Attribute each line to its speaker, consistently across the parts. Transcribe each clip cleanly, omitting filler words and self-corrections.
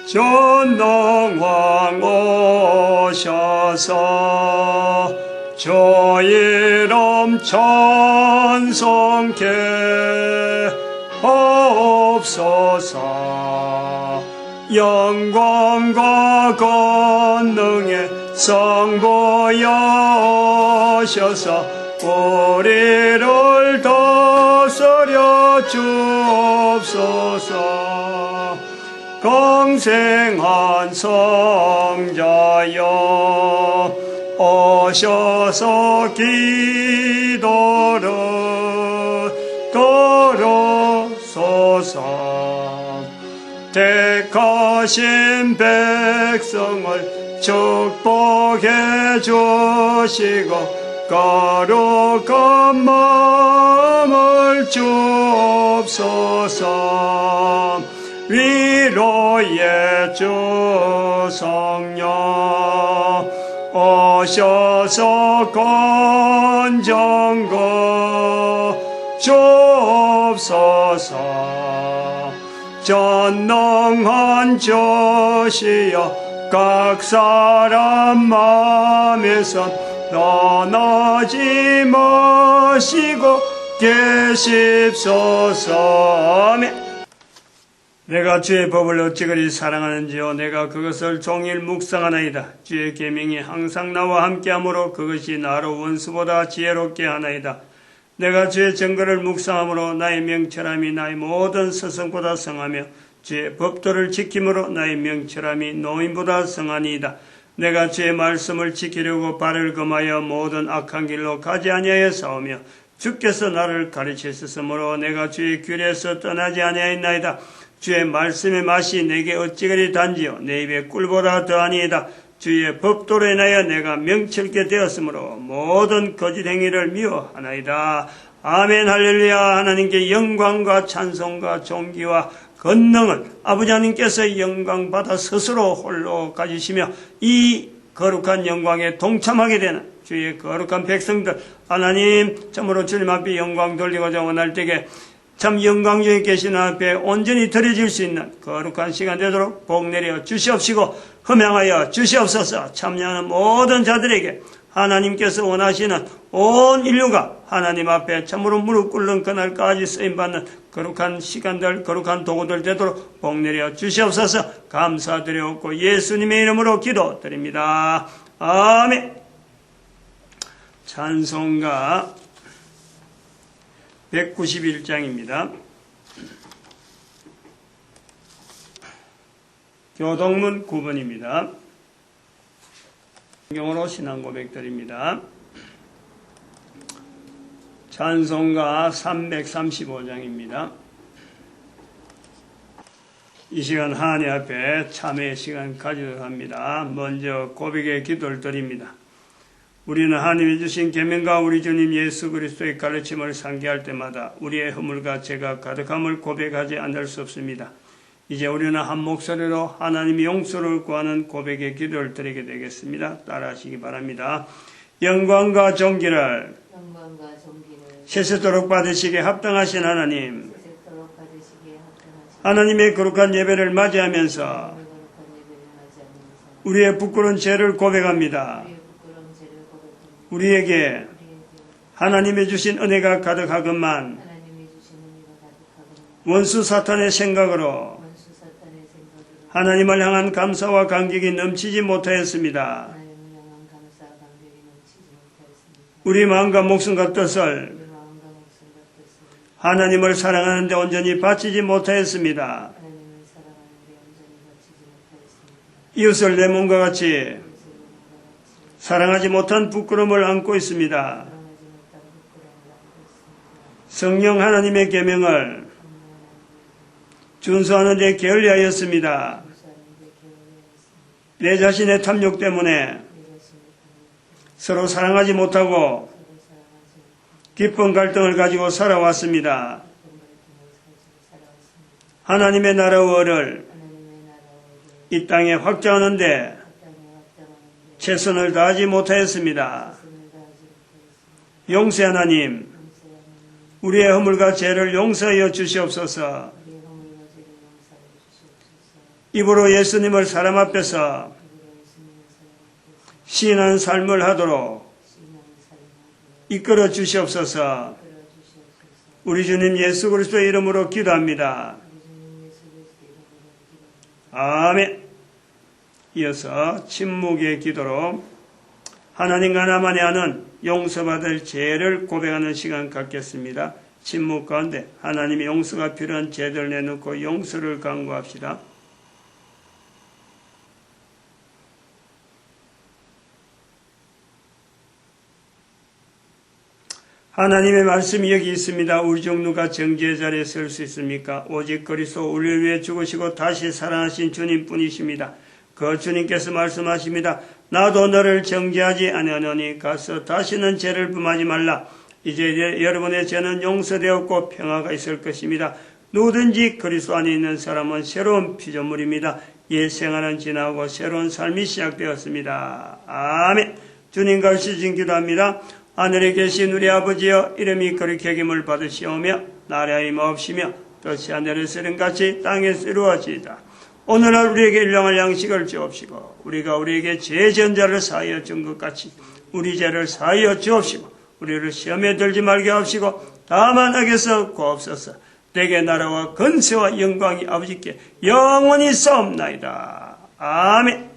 Speaker 1: 전능왕 오셔서 주 이름 찬송케 하옵소서. 영광과 권능의 성부여셔서 우리를 다스려 주옵소서. 강생한 성자여 오셔서 기도를 들으소서. 택하신 백성을 축복해 주시고 거룩한 마음을 주옵소서. 위로의 주 성령 오셔서 건전거 주옵소서. 전능한 주시여 각 사람 마음에서 떠나지 마시고 계십소서. 아멘. 내가 주의 법을 어찌 그리 사랑하는지요. 내가 그것을 종일 묵상하나이다. 주의 계명이 항상 나와 함께하므로 그것이 나로 원수보다 지혜롭게 하나이다. 내가 주의 증거를 묵상함으로 나의 명철함이 나의 모든 스승보다 성하며 주의 법도를 지킴으로 나의 명철함이 노인보다 성하니이다. 내가 주의 말씀을 지키려고 발을 금하여 모든 악한 길로 가지 아니하여 싸우며 주께서 나를 가르치셨으므로 내가 주의 귤에서 떠나지 아니하였나이다. 주의 말씀의 맛이 내게 어찌 그리 단지요. 내 입에 꿀보다 더하니이다. 주의 법도로 인하여 내가 명철게 되었으므로 모든 거짓 행위를 미워하나이다. 아멘. 할렐루야. 하나님께 영광과 찬송과 존귀와 권능을 아버지 하나님께서 영광받아 스스로 홀로 가지시며 이 거룩한 영광에 동참하게 되는 주의 거룩한 백성들, 하나님 참으로 주님 앞에 영광 돌리고자 원할 때에 참 영광 중에 계신 앞에 온전히 드려질 수 있는 거룩한 시간 되도록 복 내려 주시옵시고 흠양하여 주시옵소서. 참여하는 모든 자들에게 하나님께서 원하시는 온 인류가 하나님 앞에 참으로 무릎 꿇는 그날까지 쓰임받는 거룩한 시간들, 거룩한 도구들 되도록 복 내려 주시옵소서. 감사드리옵고 예수님의 이름으로 기도드립니다. 아멘. 찬송가 191장입니다. 교동문 9번입니다. 성경으로 신앙 고백드립니다. 찬송가 335장입니다. 이 시간 하나님 앞에 참회의 시간 가지도록 합니다. 먼저 고백의 기도를 드립니다. 우리는 하나님이 주신 계명과 우리 주님 예수 그리스도의 가르침을 상기할 때마다 우리의 허물과 죄가 가득함을 고백하지 않을 수 없습니다. 이제 우리는 한 목소리로 하나님의 용서를 구하는 고백의 기도를 드리게 되겠습니다. 따라하시기 바랍니다. 영광과 존귀를 세세토록 받으시기에 합당하신 하나님, 하나님의 거룩한 예배를 맞이하면서 우리의 부끄러운 죄를 고백합니다. 우리에게 하나님의 주신 은혜가 가득하건만 원수 사탄의 생각으로 하나님을 향한 감사와 감격이 넘치지 못하였습니다. 우리 마음과 목숨과 뜻을 하나님을 사랑하는 데 온전히 바치지 못하였습니다. 이웃을 내 몸과 같이 사랑하지 못한 부끄러움을 안고 있습니다. 성령 하나님의 계명을 준수하는 데 게을리하였습니다. 내 자신의 탐욕 때문에 서로 사랑하지 못하고 깊은 갈등을 가지고 살아왔습니다. 하나님의 나라의 의를 이 땅에 확장하는데 최선을 다하지 못하였습니다. 용서 하나님, 우리의 허물과 죄를 용서하여 주시옵소서. 입으로 예수님을 사람 앞에서 시인하는 삶을 하도록 이끌어 주시옵소서. 우리 주님 예수 그리스도의 이름으로 기도합니다. 아멘. 이어서 침묵의 기도로 하나님과 나만이 아는 용서받을 죄를 고백하는 시간 갖겠습니다. 침묵 가운데 하나님이 용서가 필요한 죄들 내놓고 용서를 간구합시다. 하나님의 말씀이 여기 있습니다. 우리 중 누가 정죄의 자리에 설 수 있습니까? 오직 그리스도 우리를 위해 죽으시고 다시 살아나신 주님뿐이십니다. 그 주님께서 말씀하십니다. 나도 너를 정죄하지 아니하노니 가서 다시는 죄를 범하지 말라. 이제 여러분의 죄는 용서되었고 평화가 있을 것입니다. 누구든지 그리스도 안에 있는 사람은 새로운 피조물입니다. 옛 생활은 지나고 새로운 삶이 시작되었습니다. 아멘. 주님과 시신 기도합니다. 하늘에 계신 우리 아버지여, 이름이 거룩히 여김을 받으시오며 나라의 마옵시며 뜻이 하늘에서 이름같이 땅에서 이루어지이다. 오늘날 우리에게 일용할 양식을 주옵시고 우리가 우리에게 죄 지은 자를 사하여 준 것 같이 우리 죄를 사하여 주옵시고 우리를 시험에 들지 말게 하옵시고 다만 악에서 구하옵소서. 내게 나라와 권세와 영광이 아버지께 영원히 싸움나이다. 아멘.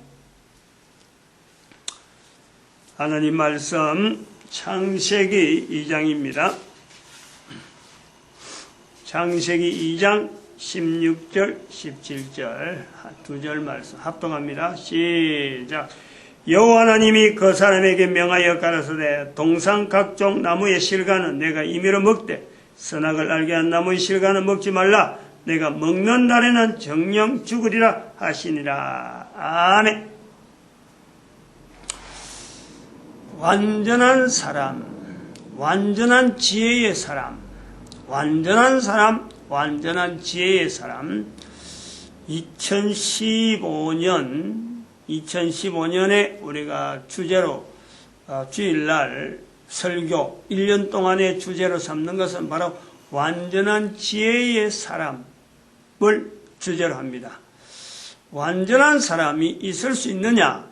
Speaker 1: 하나님 말씀 창세기 2장입니다. 창세기 2장 16절 17절 두 절 말씀 합동합니다. 시작. 여호와 하나님이 그 사람에게 명하여 가라사대 동상 각종 나무의 실과는 내가 임의로 먹되 선악을 알게 한 나무의 실과는 먹지 말라. 내가 먹는 날에는 정령 죽으리라 하시니라. 아멘. 완전한 사람, 완전한 지혜의 사람, 완전한 사람, 완전한 지혜의 사람. 2015년에 우리가 주제로 주일날 설교 1년 동안의 주제로 삼는 것은 바로 완전한 지혜의 사람을 주제로 합니다. 완전한 사람이 있을 수 있느냐?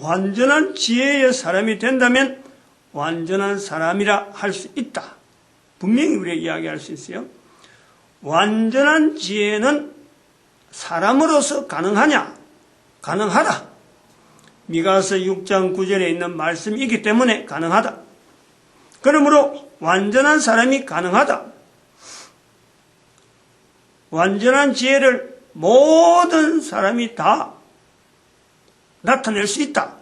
Speaker 1: 완전한 지혜의 사람이 된다면 완전한 사람이라 할 수 있다. 분명히 우리에게 이야기할 수 있어요. 완전한 지혜는 사람으로서 가능하냐? 가능하다. 미가서 6장 9절에 있는 말씀이기 때문에 가능하다. 그러므로 완전한 사람이 가능하다. 완전한 지혜를 모든 사람이 다 나타낼 수 있다.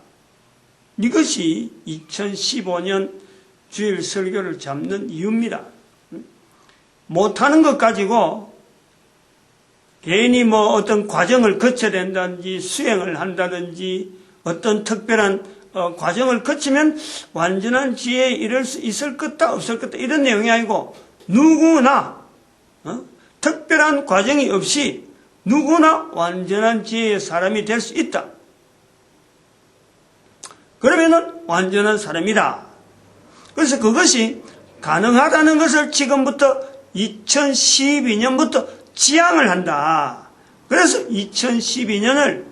Speaker 1: 이것이 2015년 주일 설교를 잡는 이유입니다. 못하는 것 가지고 괜히 어떤 과정을 거쳐야 된다든지 수행을 한다든지 어떤 특별한 과정을 거치면 완전한 지혜에 이를 수 있을 것다 없을 것다 이런 내용이 아니고 누구나 특별한 과정이 없이 누구나 완전한 지혜의 사람이 될 수 있다. 그러면은 완전한 사람이다. 그래서 그것이 가능하다는 것을 지금부터 2012년부터 지향을 한다. 그래서 2012년을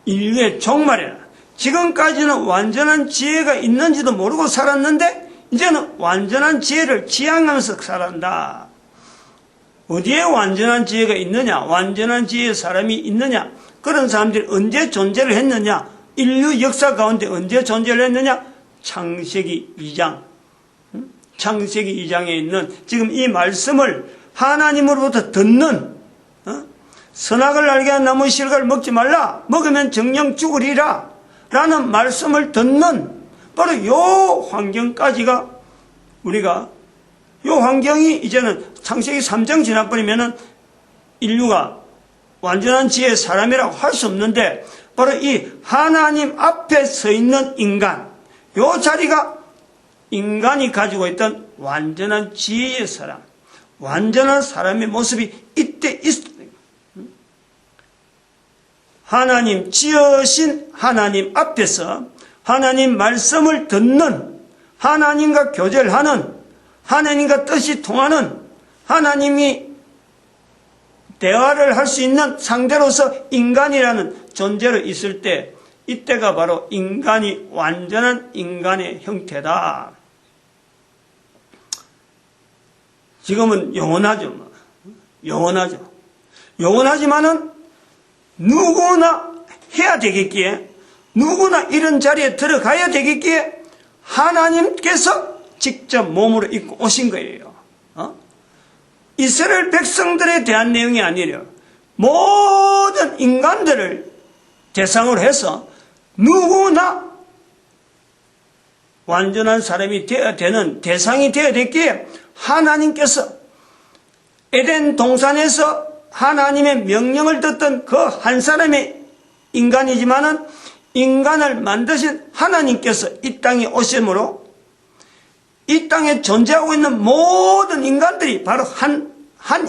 Speaker 1: 인류의 종말이라. 지금까지는 완전한 지혜가 있는지도 모르고 살았는데 이제는 완전한 지혜를 지향하면서 살아간다. 어디에 완전한 지혜가 있느냐? 완전한 지혜의 사람이 있느냐? 그런 사람들이 언제 존재를 했느냐? 인류 역사 가운데 언제 존재를 했느냐? 창세기 2장. 창세기 2장에 있는 지금 이 말씀을 하나님으로부터 듣는 선악을 알게 한 나무 실과를 먹지 말라. 먹으면 정령 죽으리라. 라는 말씀을 듣는 바로 요 환경까지가 우리가 요 환경이 이제는 창세기 3장 지나버리면은 인류가 완전한 지혜의 사람이라고 할 수 없는데 바로 이 하나님 앞에 서 있는 인간, 요 자리가 인간이 가지고 있던 완전한 지혜의 사람, 완전한 사람의 모습이 이때 있습니다. 하나님, 지으신 하나님 앞에서 하나님 말씀을 듣는, 하나님과 교제를 하는, 하나님과 뜻이 통하는, 하나님이 대화를 할 수 있는 상대로서 인간이라는 존재로 있을 때 이때가 바로 인간이 완전한 인간의 형태다. 지금은 영원하죠. 영원하죠. 영원하지만은 누구나 해야 되겠기에, 누구나 이런 자리에 들어가야 되겠기에 하나님께서 직접 몸으로 입고 오신 거예요. 이스라엘 백성들에 대한 내용이 아니라 모든 인간들을 대상으로 해서 누구나 완전한 사람이 되어야 되는 대상이 되어야 됐기에 하나님께서 에덴 동산에서 하나님의 명령을 듣던 그 한 사람의 인간이지만은 인간을 만드신 하나님께서 이 땅에 오심으로 이 땅에 존재하고 있는 모든 인간들이 바로 한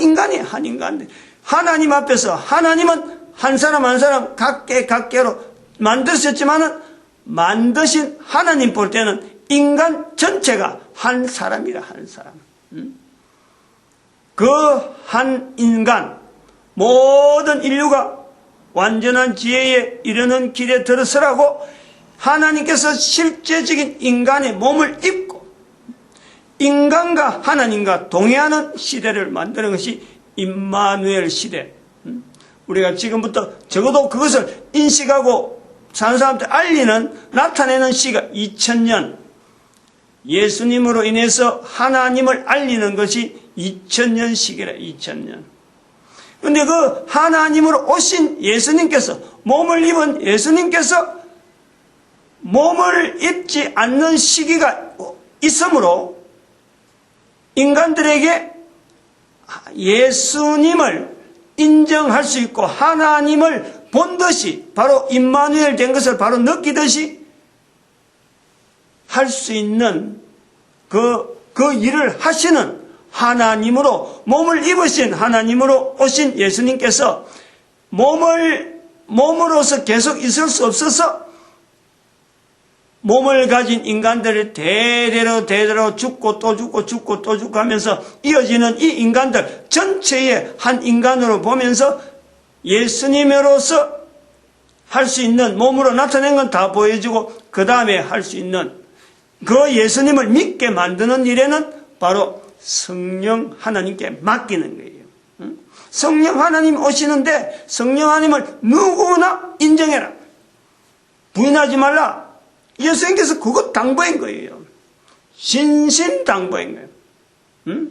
Speaker 1: 인간이에요. 한 인간들. 하나님 앞에서 하나님은 한 사람 한 사람 각계로 만드셨지만은 만드신 하나님 볼 때는 인간 전체가 한 사람이라, 한 사람. 그 한 인간, 모든 인류가 완전한 지혜에 이르는 길에 들어서라고 하나님께서 실제적인 인간의 몸을 입고 인간과 하나님과 동행하는 시대를 만드는 것이 임마누엘 시대. 우리가 지금부터 적어도 그것을 인식하고 사는 사람한테 알리는, 나타내는 시가 2000년, 예수님으로 인해서 하나님을 알리는 것이 2000년 시기라. 2000년. 근데 그 하나님으로 오신 예수님께서, 몸을 입은 예수님께서 몸을 입지 않는 시기가 있으므로 인간들에게 예수님을 인정할 수 있고 하나님을 본듯이 바로 임마누엘 된 것을 바로 느끼듯이 할 수 있는 그 일을 하시는 하나님으로, 몸을 입으신 하나님으로 오신 예수님께서 몸으로서 계속 있을 수 없어서 몸을 가진 인간들을 대대로 죽고 또 죽고 죽고 또 죽고 하면서 이어지는 이 인간들 전체의 한 인간으로 보면서 예수님으로서 할 수 있는, 몸으로 나타낸 건 다 보여주고 그 다음에 할 수 있는 그 예수님을 믿게 만드는 일에는 바로 성령 하나님께 맡기는 거예요. 성령 하나님 오시는데 성령 하나님을 누구나 인정해라. 부인하지 말라. 예수님께서 그것 당부한 거예요. 신신당부한 거예요.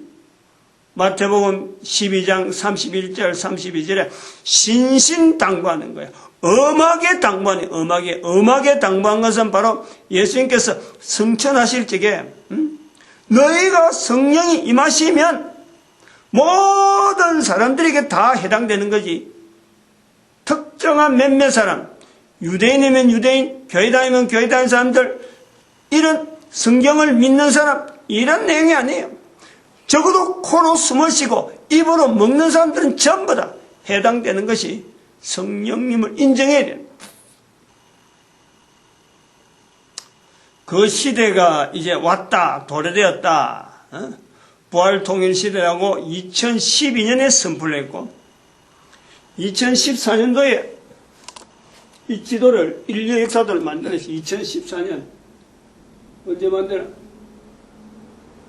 Speaker 1: 마태복음 12장 31절 32절에 신신당부하는 거예요. 엄하게 당부하는 거예요. 엄하게 당부한 것은 바로 예수님께서 성천하실 적에 너희가 성령이 임하시면 모든 사람들에게 다 해당되는 거지. 특정한 몇몇 사람, 유대인이면 유대인, 교회 다니면 교회 다니는 사람들, 이런 성경을 믿는 사람, 이런 내용이 아니에요. 적어도 코로 숨을 쉬고 입으로 먹는 사람들은 전부 다 해당되는 것이 성령님을 인정해야 됩니다. 그 시대가 이제 왔다, 도래되었다. 부활통일 시대라고 2012년에 선포를 했고 2014년도에 이 지도를, 인류 역사도를 만들었어요. 2014년 언제 만들어?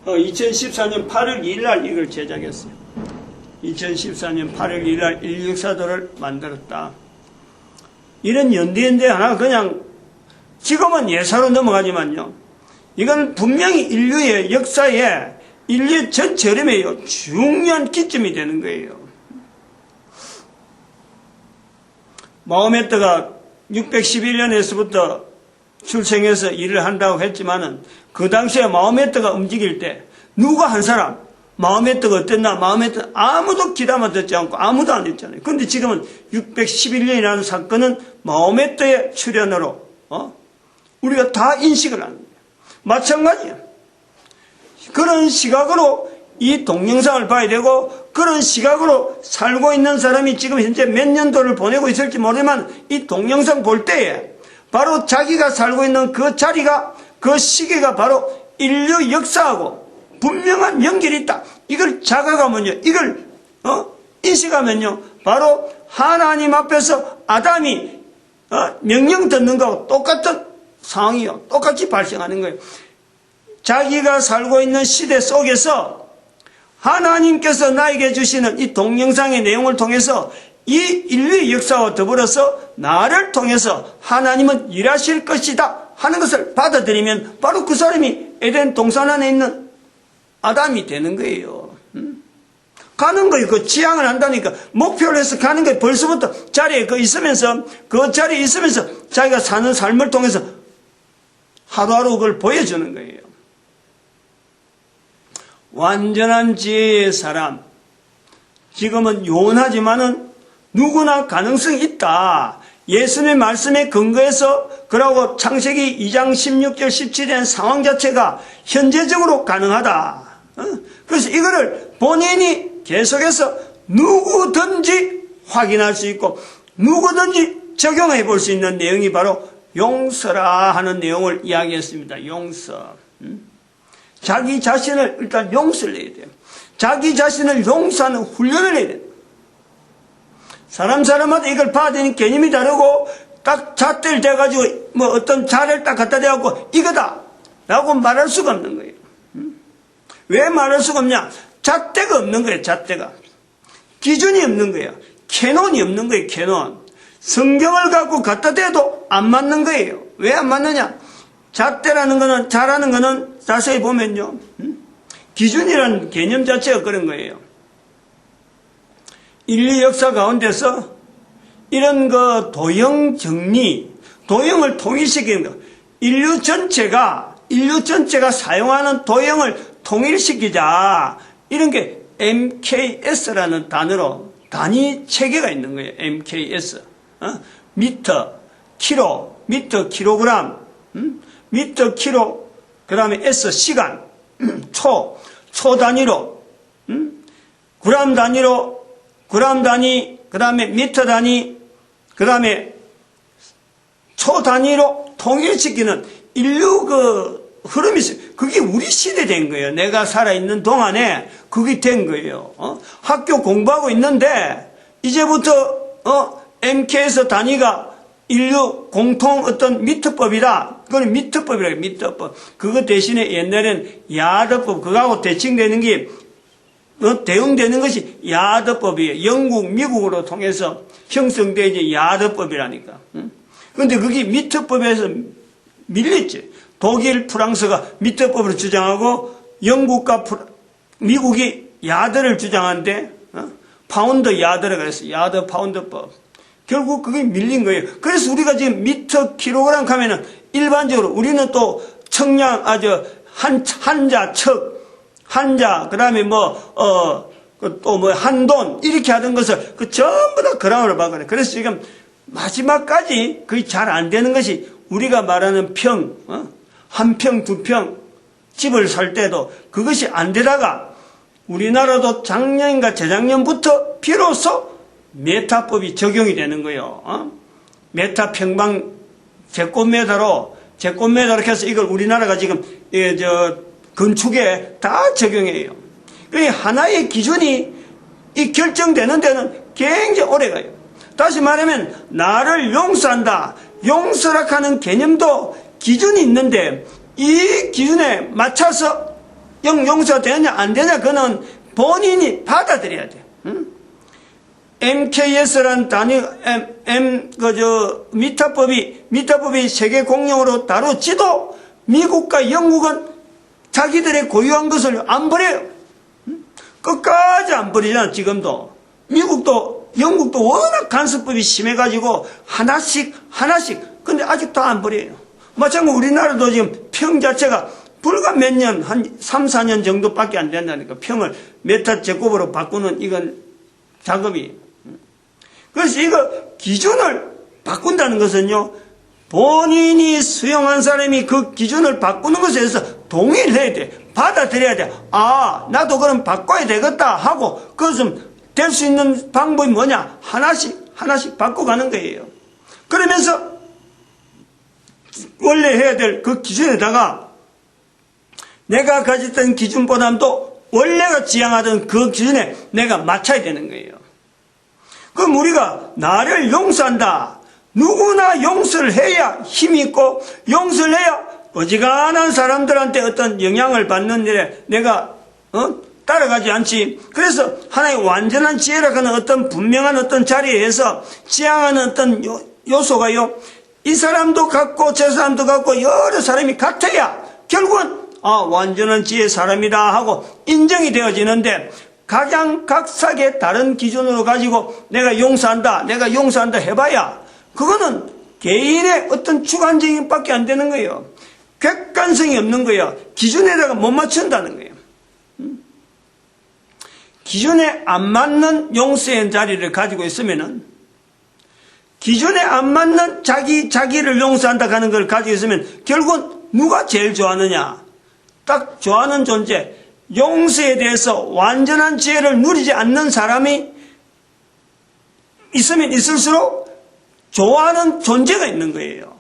Speaker 1: 2014년 8월 2일 날 이걸 제작했어요. 2014년 8월 2일 날 인류 역사도를 만들었다. 이런 연대인데 하나 그냥 지금은 예사로 넘어가지만요. 이건 분명히 인류의 역사에, 인류의 전체 흐름에 중요한 기점이 되는 거예요. 마호메트가 611년에서부터 출생해서 일을 한다고 했지만은 그 당시에 마호메트가 움직일 때 누가 한 사람 마호메트가 어땠나, 마호메트 아무도 기다만 듣지 않고 아무도 안 했잖아요. 그런데 지금은 611년이라는 사건은 마호메트의 출현으로 우리가 다 인식을 하는 거예요. 마찬가지예요. 그런 시각으로 이 동영상을 봐야 되고 그런 시각으로 살고 있는 사람이 지금 현재 몇 년도를 보내고 있을지 모르지만 이 동영상 볼 때에 바로 자기가 살고 있는 그 자리가, 그 시기가 바로 인류 역사하고 분명한 연결이 있다. 이걸 자각하면요, 이걸 인식하면요, 바로 하나님 앞에서 아담이 명령 듣는 거하고 똑같은 상황이요. 똑같이 발생하는 거예요. 자기가 살고 있는 시대 속에서 하나님께서 나에게 주시는 이 동영상의 내용을 통해서 이 인류의 역사와 더불어서 나를 통해서 하나님은 일하실 것이다 하는 것을 받아들이면 바로 그 사람이 에덴 동산 안에 있는 아담이 되는 거예요. 가는 거예요. 그 지향을 한다니까. 목표를 해서 가는 거예요. 벌써부터 자리에 그 자리에 있으면서 자기가 사는 삶을 통해서 하루하루 그걸 보여주는 거예요. 완전한 지혜의 사람. 지금은 요원하지만은 누구나 가능성이 있다. 예수님의 말씀에 근거해서 그러고 창세기 2장 16절 17절 상황 자체가 현재적으로 가능하다. 그래서 이거를 본인이 계속해서 누구든지 확인할 수 있고 누구든지 적용해 볼 수 있는 내용이 바로 용서라 하는 내용을 이야기했습니다. 용서. 자기 자신을 일단 용서를 해야 돼요. 자기 자신을 용서하는 훈련을 해야 돼요. 사람마다 이걸 봐야 되는 개념이 다르고 딱 잣대를 대가지고 뭐 어떤 자를 딱 갖다 대갖고 이거다 라고 말할 수가 없는 거예요. 왜 말할 수가 없냐? 잣대가 없는 거예요. 잣대가. 기준이 없는 거예요. 캐논이 없는 거예요. 캐논. 성경을 갖고 갖다 대도 안 맞는 거예요. 왜 안 맞느냐? 잣대라는 거는, 자라는 거는 자세히 보면요, 기준이라는 개념 자체가 그런 거예요. 인류 역사 가운데서 이런 그 도형 정리, 도형을 통일시키는 거, 인류 전체가 사용하는 도형을 통일시키자, 이런 게 MKS라는 단어로 단위 체계가 있는 거예요. MKS. 미터, 키로, 미터, 킬로그램, 미터, 키로, 그 다음에 S, 시간, 초 단위로, 그램 단위로, 그램 단위, 그 다음에 미터 단위, 그 다음에 초 단위로 통일시키는 인류 그 흐름이 있어요. 그게 우리 시대 된 거예요. 내가 살아있는 동안에 그게 된 거예요. 학교 공부하고 있는데, 이제부터, MK에서 단위가 인류 공통 어떤 미터법이다. 그건 미터법이라고 해요. 미터법. 그거 대신에 옛날엔 야드법, 그거하고 대칭되는 게, 대응되는 것이 야드법이에요. 영국, 미국으로 통해서 형성되지 야드법이라니까. 그런데 그게 미터법에서 밀렸지. 독일, 프랑스가 미터법을 주장하고 영국과 미국이 야드를 주장하는데 파운드 야드라 그랬어요. 야드 파운드법. 결국 그게 밀린 거예요. 그래서 우리가 지금 미터 킬로그램 하면은 일반적으로 우리는 또 청량, 한자, 한자, 그 다음에 한돈, 이렇게 하던 것을 전부 다 그람으로 바꿔요. 그래서 지금 마지막까지 그게 잘 안 되는 것이 우리가 말하는 평, 한 평, 두 평, 집을 살 때도 그것이 안 되다가 우리나라도 작년인가 재작년부터 비로소 메타법이 적용이 되는 거예요. 메타 평방 제곱미터로 해서 이걸 우리나라가 지금 건축에 다 적용해요. 하나의 기준이 이 결정되는 데는 굉장히 오래 가요. 다시 말하면 나를 용서한다. 용서라 하는 개념도 기준이 있는데 이 기준에 맞춰서 용서가 되느냐 안 되느냐 그거는 본인이 받아들여야 돼요. MKS라는 단위, 미터법이 세계 공용으로 다루지도 미국과 영국은 자기들의 고유한 것을 안 버려요. 끝까지 안 버리잖아, 지금도. 미국도, 영국도 워낙 간섭법이 심해가지고 하나씩. 근데 아직도 안 버려요. 마찬가지로 우리나라도 지금 평 자체가 불과 몇 년, 한 3, 4년 정도밖에 안 된다니까. 평을 메타 제곱으로 바꾸는 이건 작업이. 그래서 이거 기준을 바꾼다는 것은요, 본인이 수용한 사람이 그 기준을 바꾸는 것에 대해서 동의를 해야 돼. 받아들여야 돼. 나도 그럼 바꿔야 되겠다 하고, 그것은 될 수 있는 방법이 뭐냐? 하나씩 바꿔가는 거예요. 그러면서 원래 해야 될 그 기준에다가 내가 가졌던 기준보다도 원래가 지향하던 그 기준에 내가 맞춰야 되는 거예요. 그럼 우리가 나를 용서한다. 누구나 용서를 해야 힘이 있고 용서를 해야 어지간한 사람들한테 어떤 영향을 받는 일에 내가 따라가지 않지. 그래서 하나의 완전한 지혜라고 하는 어떤 분명한 어떤 자리에서 지향하는 어떤 요소가요, 이 사람도 같고 저 사람도 같고 여러 사람이 같아야 결국은 완전한 지혜의 사람이다 하고 인정이 되어지는데, 가장 각각의 다른 기준으로 가지고 내가 용서한다 해봐야 그거는 개인의 어떤 주관적인 밖에 안 되는 거예요. 객관성이 없는 거예요. 기준에다가 못 맞춘다는 거예요. 기준에 안 맞는 용서의 자리를 가지고 있으면은, 기준에 안 맞는 자기를 용서한다 하는 걸 가지고 있으면 결국은 누가 제일 좋아하느냐? 딱 좋아하는 존재, 용서에 대해서 완전한 지혜를 누리지 않는 사람이 있으면 있을수록 좋아하는 존재가 있는 거예요.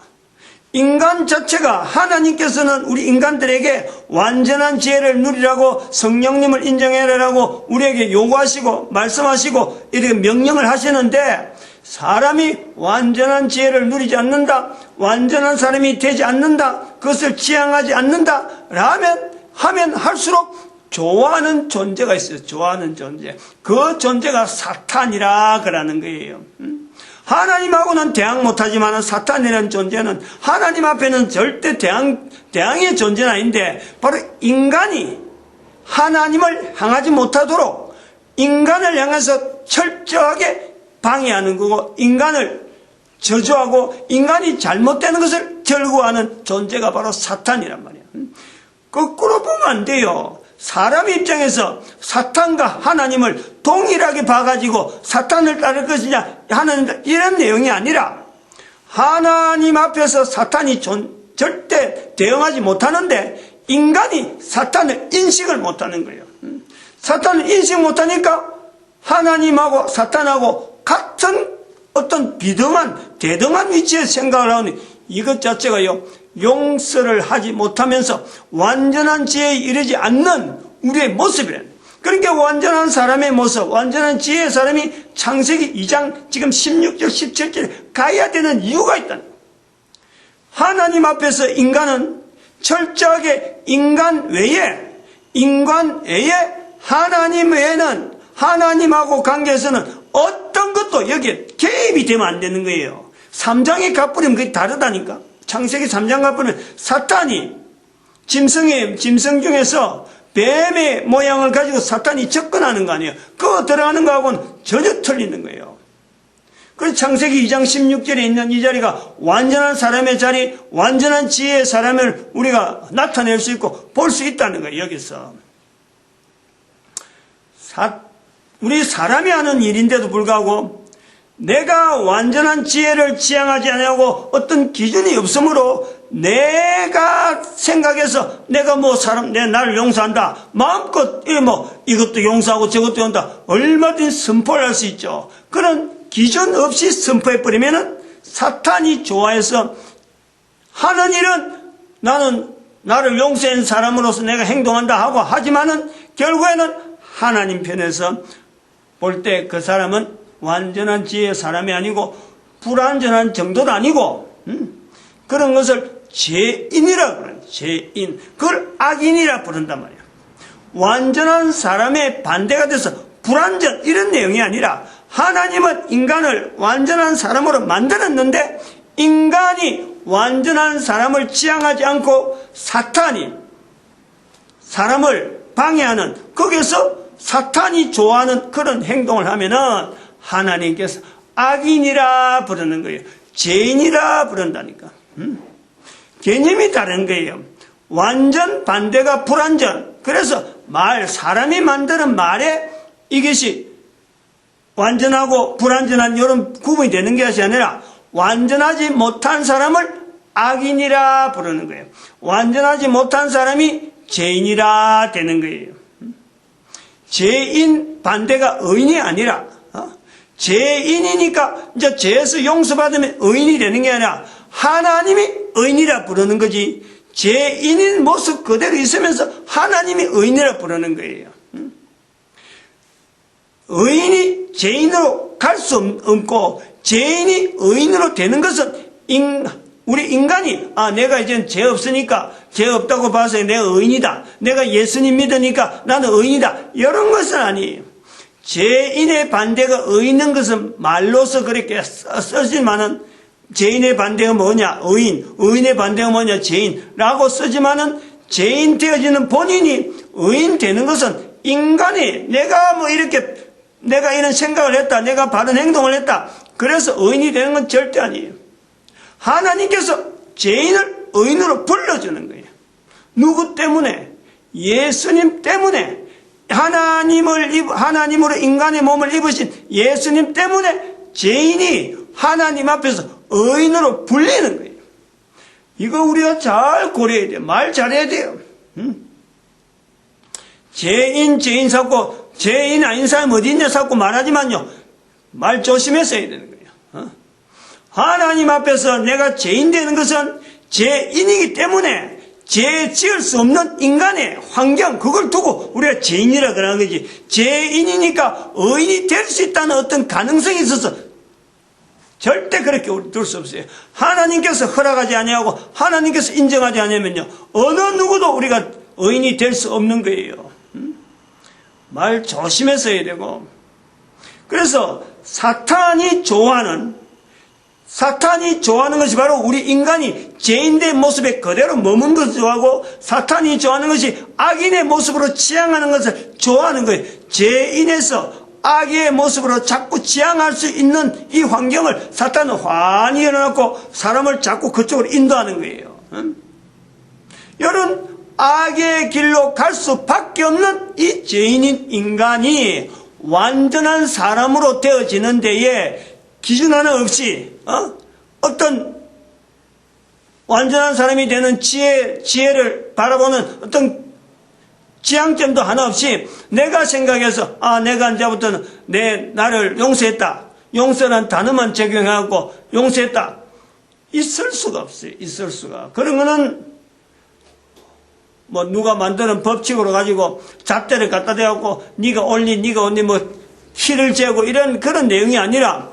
Speaker 1: 인간 자체가, 하나님께서는 우리 인간들에게 완전한 지혜를 누리라고 성령님을 인정해라라고 우리에게 요구하시고 말씀하시고 이렇게 명령을 하시는데, 사람이 완전한 지혜를 누리지 않는다, 완전한 사람이 되지 않는다, 그것을 지향하지 않는다 하면 할수록 좋아하는 존재가 있어요. 좋아하는 존재. 그 존재가 사탄이라 그러는 거예요. 하나님하고는 대항 못하지만 사탄이라는 존재는 하나님 앞에는 절대 대항의 존재는 아닌데, 바로 인간이 하나님을 향하지 못하도록 인간을 향해서 철저하게 방해하는 거고, 인간을 저주하고 인간이 잘못되는 것을 결구하는 존재가 바로 사탄이란 말이에요. 거꾸로 보면 안 돼요. 사람 입장에서 사탄과 하나님을 동일하게 봐가지고 사탄을 따를 것이냐 하는 이런 내용이 아니라, 하나님 앞에서 사탄이 절대 대응하지 못하는데 인간이 사탄을 인식을 못하는 거예요. 사탄을 인식 못하니까 하나님하고 사탄하고 같은 어떤 대등한 위치에 생각을 하니, 이것 자체가요, 용서를 하지 못하면서 완전한 지혜에 이르지 않는 우리의 모습이라는. 그러니까 완전한 사람의 모습, 완전한 지혜의 사람이 창세기 2장 지금 16절 17절에 가야 되는 이유가 있다는 거예요. 하나님 앞에서 인간은 철저하게 인간 외에 하나님 외에는, 하나님하고 관계에서는 어떤 것도 여기에 개입이 되면 안 되는 거예요. 3장의 갓부리면 그게 다르다니까. 창세기 3장 갓부리면 사탄이 짐승 중에서 뱀의 모양을 가지고 사탄이 접근하는 거 아니에요. 그거 들어가는 거하고는 전혀 틀리는 거예요. 그래서 창세기 2장 16절에 있는 이 자리가 완전한 사람의 자리, 완전한 지혜의 사람을 우리가 나타낼 수 있고 볼 수 있다는 거예요. 여기서 우리 사람이 하는 일인데도 불구하고 내가 완전한 지혜를 지향하지 않냐고 어떤 기준이 없으므로 내가 생각해서 내가 나를 용서한다, 마음껏 이것도 용서하고 저것도 용서한다, 얼마든지 선포를 할 수 있죠. 그런 기준 없이 선포해버리면은 사탄이 좋아해서 하는 일은 나는 나를 용서한 사람으로서 내가 행동한다 하고 하지만은 결국에는 하나님 편에서 볼 때 그 사람은 완전한 지혜의 사람이 아니고 불완전한 정도도 아니고 그런 것을 죄인이라 그래요. 죄인. 그걸 악인이라 부른단 말이에요. 완전한 사람의 반대가 돼서 불완전 이런 내용이 아니라, 하나님은 인간을 완전한 사람으로 만들었는데 인간이 완전한 사람을 지향하지 않고 사탄이 사람을 방해하는, 거기에서 사탄이 좋아하는 그런 행동을 하면은 하나님께서 악인이라 부르는 거예요. 죄인이라 부른다니까. 개념이 다른 거예요. 완전 반대가 불완전. 그래서 사람이 만드는 말에 이것이 완전하고 불완전한 이런 구분이 되는 것이 아니라, 완전하지 못한 사람을 악인이라 부르는 거예요. 완전하지 못한 사람이 죄인이라 되는 거예요. 죄인 반대가 의인이 아니라, 죄인이니까 이제 죄에서 용서받으면 의인이 되는 게 아니라 하나님이 의인이라 부르는 거지, 죄인인 모습 그대로 있으면서 하나님이 의인이라 부르는 거예요. 의인이 죄인으로 갈 수 없고 죄인이 의인으로 되는 것은 우리 인간이 내가 이제 죄 없으니까 죄 없다고 봐서 내가 의인이다. 내가 예수님 믿으니까 나는 의인이다. 이런 것은 아니에요. 죄인의 반대가 의인인 것은 말로서 그렇게 쓰지만은 죄인의 반대가 뭐냐? 의인의 반대가 뭐냐? 죄인라고 쓰지만은 죄인 되어지는 본인이 의인 되는 것은 인간이 내가 내가 이런 생각을 했다. 내가 바른 행동을 했다. 그래서 의인이 되는 건 절대 아니에요. 하나님께서 죄인을 의인으로 불러주는 거예요. 누구 때문에? 예수님 때문에. 하나님으로 인간의 몸을 입으신 예수님 때문에 죄인이 하나님 앞에서 의인으로 불리는 거예요. 이거 우리가 잘 고려해야 돼요. 말 잘해야 돼요. 죄인 자꾸 죄인 아닌 사람 어디 있냐 자꾸 말하지만요. 말 조심해서 해야 되는 거예요. 하나님 앞에서 내가 죄인 되는 것은 죄인이기 때문에 죄 지을 수 없는 인간의 환경 그걸 두고 우리가 죄인이라 그러는 거지. 죄인이니까 의인이 될 수 있다는 어떤 가능성이 있어서 절대 그렇게 둘 수 없어요. 하나님께서 허락하지 아니하고 하나님께서 인정하지 않으면요 어느 누구도 우리가 의인이 될 수 없는 거예요. 말 조심해서 해야 되고. 그래서 사탄이 좋아하는 것이 바로 우리 인간이 죄인의 모습에 그대로 머문 것을 좋아하고 사탄이 좋아하는 것이 악인의 모습으로 지향하는 것을 좋아하는 거예요. 죄인에서 악의 모습으로 자꾸 지향할 수 있는 이 환경을 사탄은 환히 열어놓고 사람을 자꾸 그쪽으로 인도하는 거예요. 이런 악의 길로 갈 수밖에 없는 이 죄인인 인간이 완전한 사람으로 되어지는 데에 기준 하나 없이 어떤 완전한 사람이 되는 지혜를 바라보는 어떤 지향점도 하나 없이 내가 생각해서 내가 이제부터는 나를 용서했다. 용서라는 단어만 적용하고 용서했다. 있을 수가 없어요. 있을 수가. 그런 거는 누가 만드는 법칙으로 가지고 잣대를 갖다 대고 네가 올린 키를 재고 이런 그런 내용이 아니라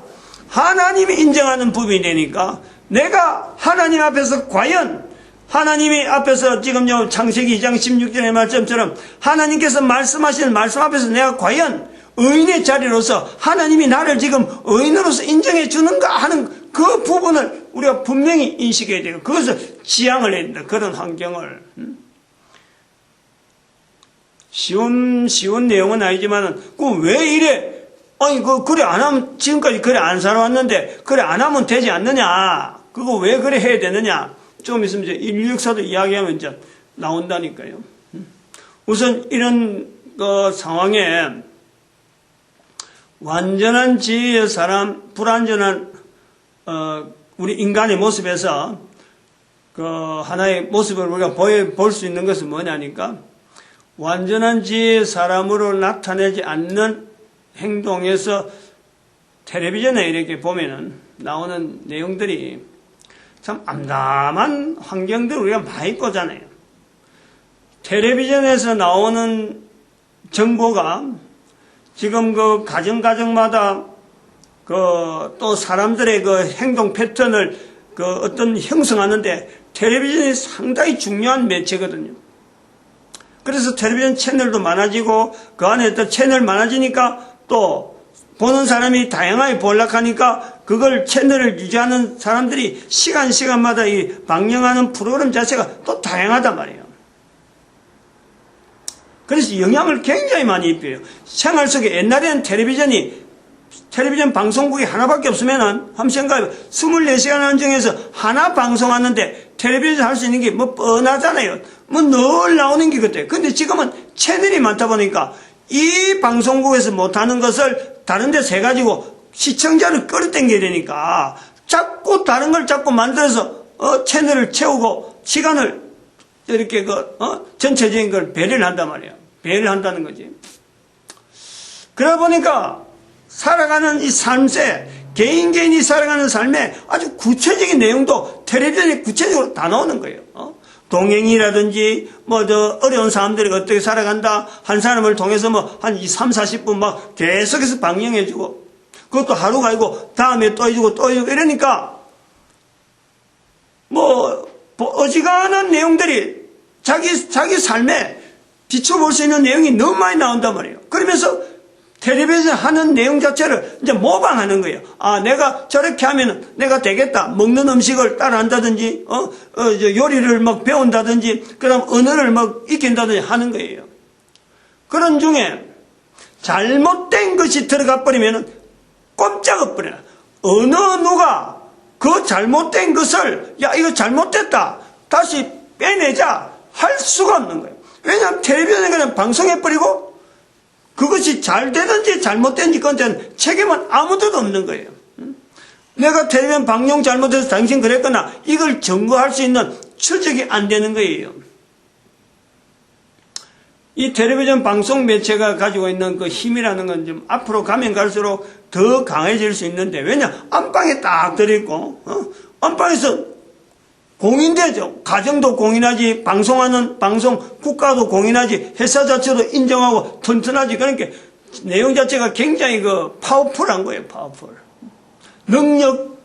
Speaker 1: 하나님이 인정하는 법이 되니까 내가 하나님 앞에서 과연 하나님이 앞에서 지금요 창세기 2장 16절의 말씀처럼 하나님께서 말씀하시는 말씀 앞에서 내가 과연 의인의 자리로서 하나님이 나를 지금 의인으로서 인정해 주는가 하는 그 부분을 우리가 분명히 인식해야 돼요. 그것을 지향을 해야 된다. 그런 환경을. 쉬운 내용은 아니지만은 왜 이래? 그래 안 하면 지금까지 그래 안 살아왔는데 그래 안 하면 되지 않느냐? 그거 왜 그래 해야 되느냐? 좀 있으면 이제 인류 역사도 이야기하면 이제 나온다니까요. 우선 이런 상황에 완전한 지혜의 사람, 불완전한 우리 인간의 모습에서 하나의 모습을 우리가 볼 수 있는 것은 뭐냐니까 완전한 지혜의 사람으로 나타내지 않는 행동에서 텔레비전에 이렇게 보면은 나오는 내용들이 참 암담한 환경들 우리가 많이 보잖아요. 텔레비전에서 나오는 정보가 지금 가정마다 또 사람들의 행동 패턴을 어떤 형성하는데 텔레비전이 상당히 중요한 매체거든요. 그래서 텔레비전 채널도 많아지고 그 안에 또 채널 많아지니까 또 보는 사람이 다양하게 볼락하니까 그걸 채널을 유지하는 사람들이 시간마다 이 방영하는 프로그램 자체가 또 다양하단 말이에요. 그래서 영향을 굉장히 많이 입혀요. 생활 속에 옛날에는 텔레비전 방송국이 하나밖에 없으면은 한번 생각해요. 24시간 안정해서 하나 방송하는데 텔레비전 할 수 있는 게 뻔하잖아요. 늘 나오는 게 그때. 근데 지금은 채널이 많다 보니까 이 방송국에서 못하는 것을 다른 데서 해가지고 시청자를 끌어당겨야 되니까 자꾸 다른 걸 자꾸 만들어서 채널을 채우고 시간을 이렇게 전체적인 걸 배려를 한단 말이에요. 배려를 한다는 거지. 그러다 보니까 살아가는 이 삶에 개인이 살아가는 삶에 아주 구체적인 내용도 텔레비전에 구체적으로 다 나오는 거예요. 동행이라든지 뭐 저 어려운 사람들이 어떻게 살아간다 한 사람을 통해서 뭐 한 3, 40분 막 계속해서 방영해주고 그것도 하루가 아니고 다음에 또 해주고 또 해주고 이러니까 뭐 어지간한 내용들이 자기 삶에 비춰볼 수 있는 내용이 너무 많이 나온단 말이에요. 그러면서 텔레비전 하는 내용 자체를 이제 모방하는 거예요. 아, 내가 저렇게 하면 내가 되겠다. 먹는 음식을 따라한다든지, 요리를 막 배운다든지, 그 다음 언어를 막 익힌다든지 하는 거예요. 그런 중에 잘못된 것이 들어가 버리면 꼼짝없 버려요. 어느 누가 그 잘못된 것을, 야, 이거 잘못됐다. 다시 빼내자. 할 수가 없는 거예요. 왜냐하면 텔레비전에 그냥 방송해버리고, 그것이 잘 되든지 잘못된지 그건 책임은 아무데도 없는 거예요. 내가 텔레비전 방영 잘못해서 당신 그랬거나 이걸 증거할 수 있는 추적이 안 되는 거예요. 이 텔레비전 방송 매체가 가지고 있는 그 힘이라는 건 좀 앞으로 가면 갈수록 더 강해질 수 있는데, 왜냐? 안방에 딱 들어있고, 안방에서 공인되죠. 가정도 공인하지, 방송하는 방송 국가도 공인하지, 회사 자체도 인정하고 튼튼하지. 그러니까 내용 자체가 굉장히 그 파워풀한 거예요. 파워풀. 능력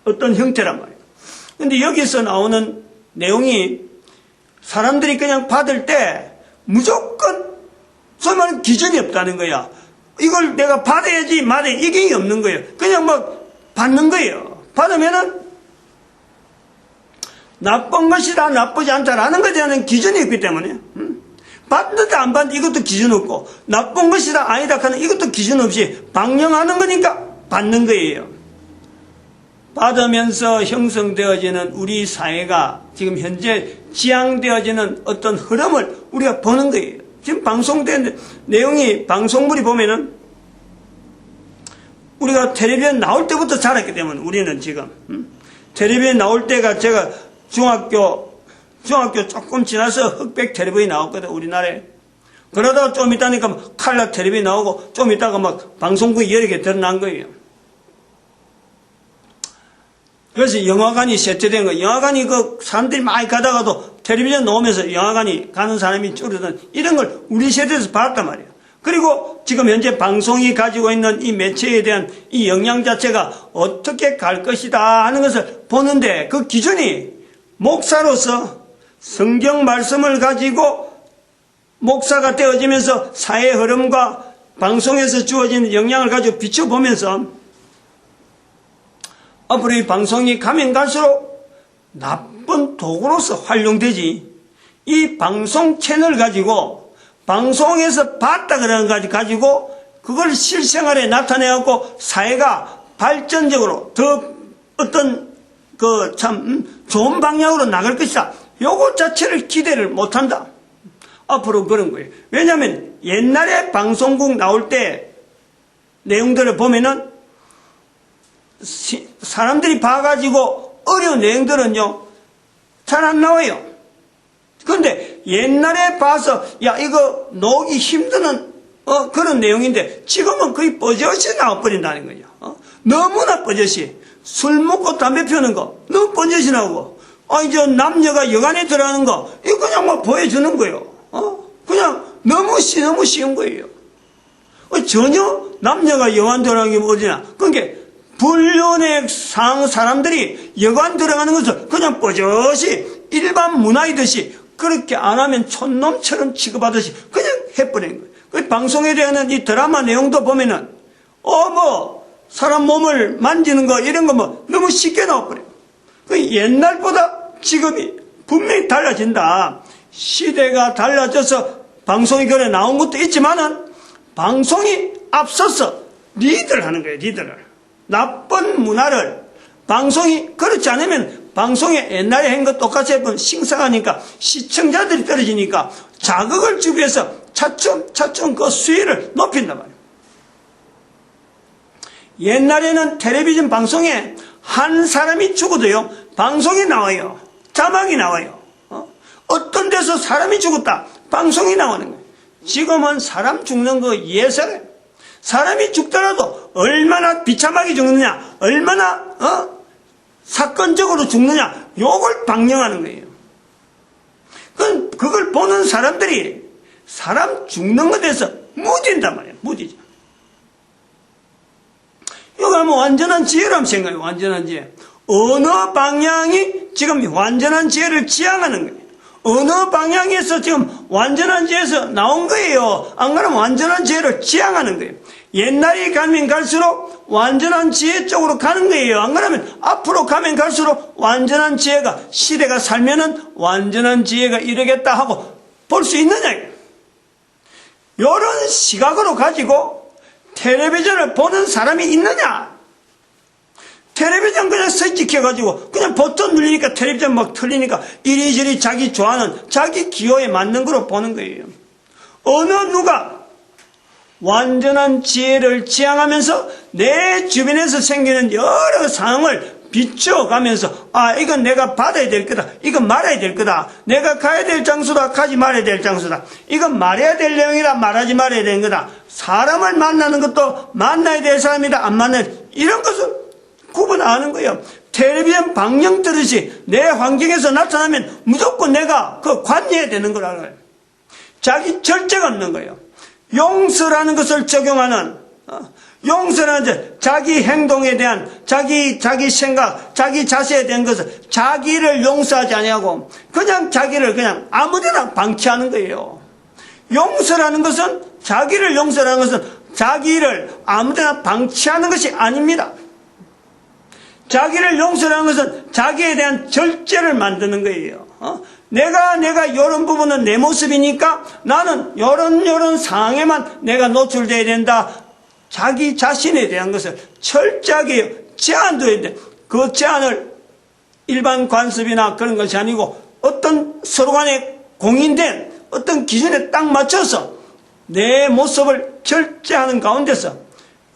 Speaker 1: 어떤 형태란 말이에요. 근데 여기서 나오는 내용이 사람들이 그냥 받을 때 무조건 소위 말하는 기준이 없다는 거야. 이걸 내가 받아야지 말아야 이게 없는 거예요. 그냥 막 받는 거예요. 받으면은 나쁜 것이다, 나쁘지 않다라는 것에 대한 기준이 있기 때문에, 받는다, 안 받는다, 이것도 기준 없고, 나쁜 것이다, 아니다 하는 이것도 기준 없이 방영하는 거니까 받는 거예요. 받으면서 형성되어지는 우리 사회가 지금 현재 지향되어지는 어떤 흐름을 우리가 보는 거예요. 지금 방송된 내용이, 방송물이 보면은, 우리가 텔레비전 나올 때부터 자랐기 때문에, 우리는 지금, 텔레비전 나올 때가 제가 중학교 조금 지나서 흑백 텔레비전이 나왔거든, 우리나라에. 그러다가 좀 있다니까 칼라 텔레비전이 나오고, 좀 있다가 막 방송국이 여러 개 드러난 거예요. 그래서 영화관이 세트된 거예요. 영화관이 그 사람들이 많이 가다가도 텔레비전 나오면서 영화관이 가는 사람이 줄어든 이런 걸 우리 세대에서 봤단 말이에요. 그리고 지금 현재 방송이 가지고 있는 이 매체에 대한 이 영향 자체가 어떻게 갈 것이다 하는 것을 보는데, 그 기준이 목사로서 성경 말씀을 가지고 목사가 되어지면서 사회 흐름과 방송에서 주어진 영향을 가지고 비춰보면서 앞으로 이 방송이 가면 갈수록 나쁜 도구로서 활용되지, 이 방송 채널 가지고 방송에서 봤다 그러는 거 가지고 그걸 실생활에 나타내갖고 사회가 발전적으로 더 어떤 그 참 좋은 방향으로 나갈 것이다. 요거 자체를 기대를 못한다. 앞으로 그런 거예요. 왜냐하면 옛날에 방송국 나올 때 내용들을 보면은 사람들이 봐가지고 어려운 내용들은요 잘 안 나와요. 그런데 옛날에 봐서 야 이거 놓기 힘드는 그런 내용인데 지금은 거의 버젓이 나와버린다는 거예요. 너무나 버젓이. 술 먹고 담배 피우는 거 너무 번젓이 나오고, 이제 남녀가 여관에 들어가는 거 이거 그냥 막 보여주는 거예요. 그냥 너무 쉬운 거예요. 전혀 남녀가 여관 들어가는 게 어디나. 그러니까 불륜의 사람들이 여관 들어가는 것을 그냥 버젓이 일반 문화이듯이 그렇게 안 하면 촌놈처럼 취급하듯이 그냥 해버리는 거예요. 그 방송에 대한 이 드라마 내용도 보면은 사람 몸을 만지는 거 이런 거 너무 쉽게 나와버려요. 그 옛날보다 지금이 분명히 달라진다. 시대가 달라져서 방송이 그래 나온 것도 있지만은 방송이 앞서서 리드를 하는 거예요. 리드를. 나쁜 문화를 방송이 그렇지 않으면 방송에 옛날에 한 것 똑같이 해보면 싱상하니까 시청자들이 떨어지니까 자극을 주기 위해서 차츰 그 수위를 높인단 말이에요. 옛날에는 텔레비전 방송에 한 사람이 죽어도요 방송이 나와요. 자막이 나와요. 어떤 데서 사람이 죽었다 방송이 나오는 거예요. 지금은 사람 죽는 거 예사래. 사람이 죽더라도 얼마나 비참하게 죽느냐, 얼마나 사건적으로 죽느냐, 요걸 방영하는 거예요. 그걸 보는 사람들이 사람 죽는 것에 대해서 무딘단 말이에요. 무디죠. 이거 하면 완전한 지혜라고 생각해요. 완전한 지혜. 어느 방향이 지금 완전한 지혜를 지향하는 거예요. 어느 방향에서 지금 완전한 지혜에서 나온 거예요. 안 그러면 완전한 지혜를 지향하는 거예요. 옛날이 가면 갈수록 완전한 지혜 쪽으로 가는 거예요. 안 그러면 앞으로 가면 갈수록 완전한 지혜가, 시대가 살면은 완전한 지혜가 이르겠다 하고 볼 수 있느냐. 이런 시각으로 가지고 텔레비전을 보는 사람이 있느냐? 텔레비전 그냥 스위치 켜가지고 그냥 버튼 눌리니까 텔레비전 막 틀리니까 이리저리 자기 좋아하는 자기 기호에 맞는 거로 보는 거예요. 어느 누가 완전한 지혜를 지향하면서 내 주변에서 생기는 여러 상황을 비춰가면서 이건 내가 받아야 될 거다. 이건 말아야 될 거다. 내가 가야 될 장소다. 가지 말아야 될 장소다. 이건 말해야 될 내용이다. 말하지 말아야 되는 거다. 사람을 만나는 것도 만나야 될 사람이다. 안 만나야 이런 것을 구분하는 거예요. 텔레비전 방영 들으시 내 환경에서 나타나면 무조건 내가 그 관여해야 되는 거라고요. 자기 절제가 없는 거예요. 용서라는 것을 적용하는 용서라는 것, 자기 행동에 대한 자기 생각, 자기 자세에 대한 것을 자기를 용서하지 아니하고 그냥 자기를 그냥 아무데나 방치하는 거예요. 용서라는 것은 자기를 용서라는 것은 자기를 아무데나 방치하는 것이 아닙니다. 자기를 용서라는 것은 자기에 대한 절제를 만드는 거예요. 내가 이런 부분은 내 모습이니까 나는 이런 상황에만 내가 노출되어야 된다. 자기 자신에 대한 것을 철저하게 제한둬야 돼. 그 제한을 일반 관습이나 그런 것이 아니고 어떤 서로 간에 공인된 어떤 기준에 딱 맞춰서 내 모습을 절제하는 가운데서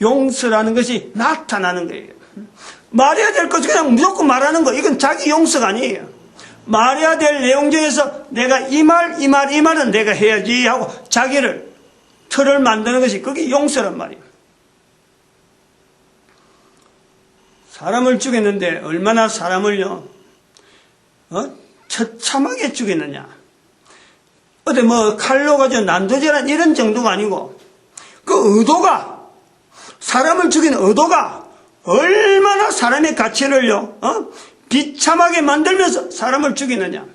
Speaker 1: 용서라는 것이 나타나는 거예요. 말해야 될 것을 그냥 무조건 말하는 거, 이건 자기 용서가 아니에요. 말해야 될 내용 중에서 내가 이 말은 내가 해야지 하고 자기를 틀을 만드는 것이 그게 용서란 말이에요. 사람을 죽였는데 얼마나 사람을요, 처참하게 죽였느냐. 어디 칼로 가지고 난도질한 이런 정도가 아니고 그 의도가, 사람을 죽인 의도가 얼마나 사람의 가치를요, 비참하게 만들면서 사람을 죽이느냐.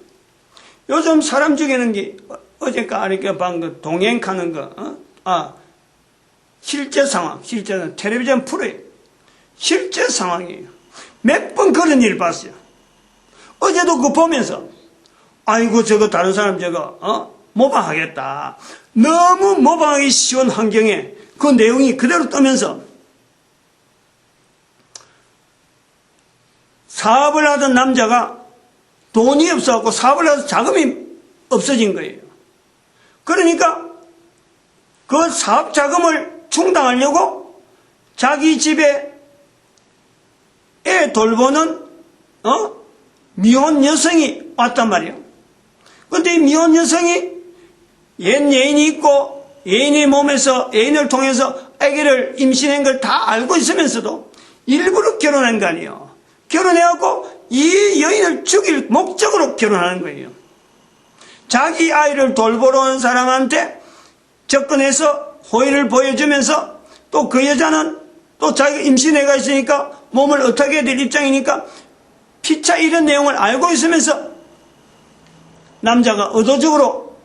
Speaker 1: 요즘 사람 죽이는 게, 어제까 이렇게 방금 동행하는 거, 실제 상황, 텔레비전 프로에 실제 상황이에요. 몇 번 그런 일 봤어요. 어제도 그거 보면서, 아이고, 저거 다른 사람 모방하겠다. 너무 모방하기 쉬운 환경에 그 내용이 그대로 뜨면서 사업을 하던 남자가 돈이 없어갖고 사업을 해서 자금이 없어진 거예요. 그러니까 그 사업 자금을 충당하려고 자기 집에 애 돌보는 미혼 여성이 왔단 말이에요. 그런데 이 미혼 여성이 옛 애인이 있고 애인의 몸에서 애인을 통해서 아기를 임신한 걸 다 알고 있으면서도 일부러 결혼한 거 아니에요. 결혼해갖고 이 여인을 죽일 목적으로 결혼하는 거예요. 자기 아이를 돌보러 온 사람한테 접근해서 호의를 보여주면서 또 그 여자는 또 자기가 임신해가 있으니까 몸을 어떻게 해야 될 입장이니까 피차 이런 내용을 알고 있으면서 남자가 의도적으로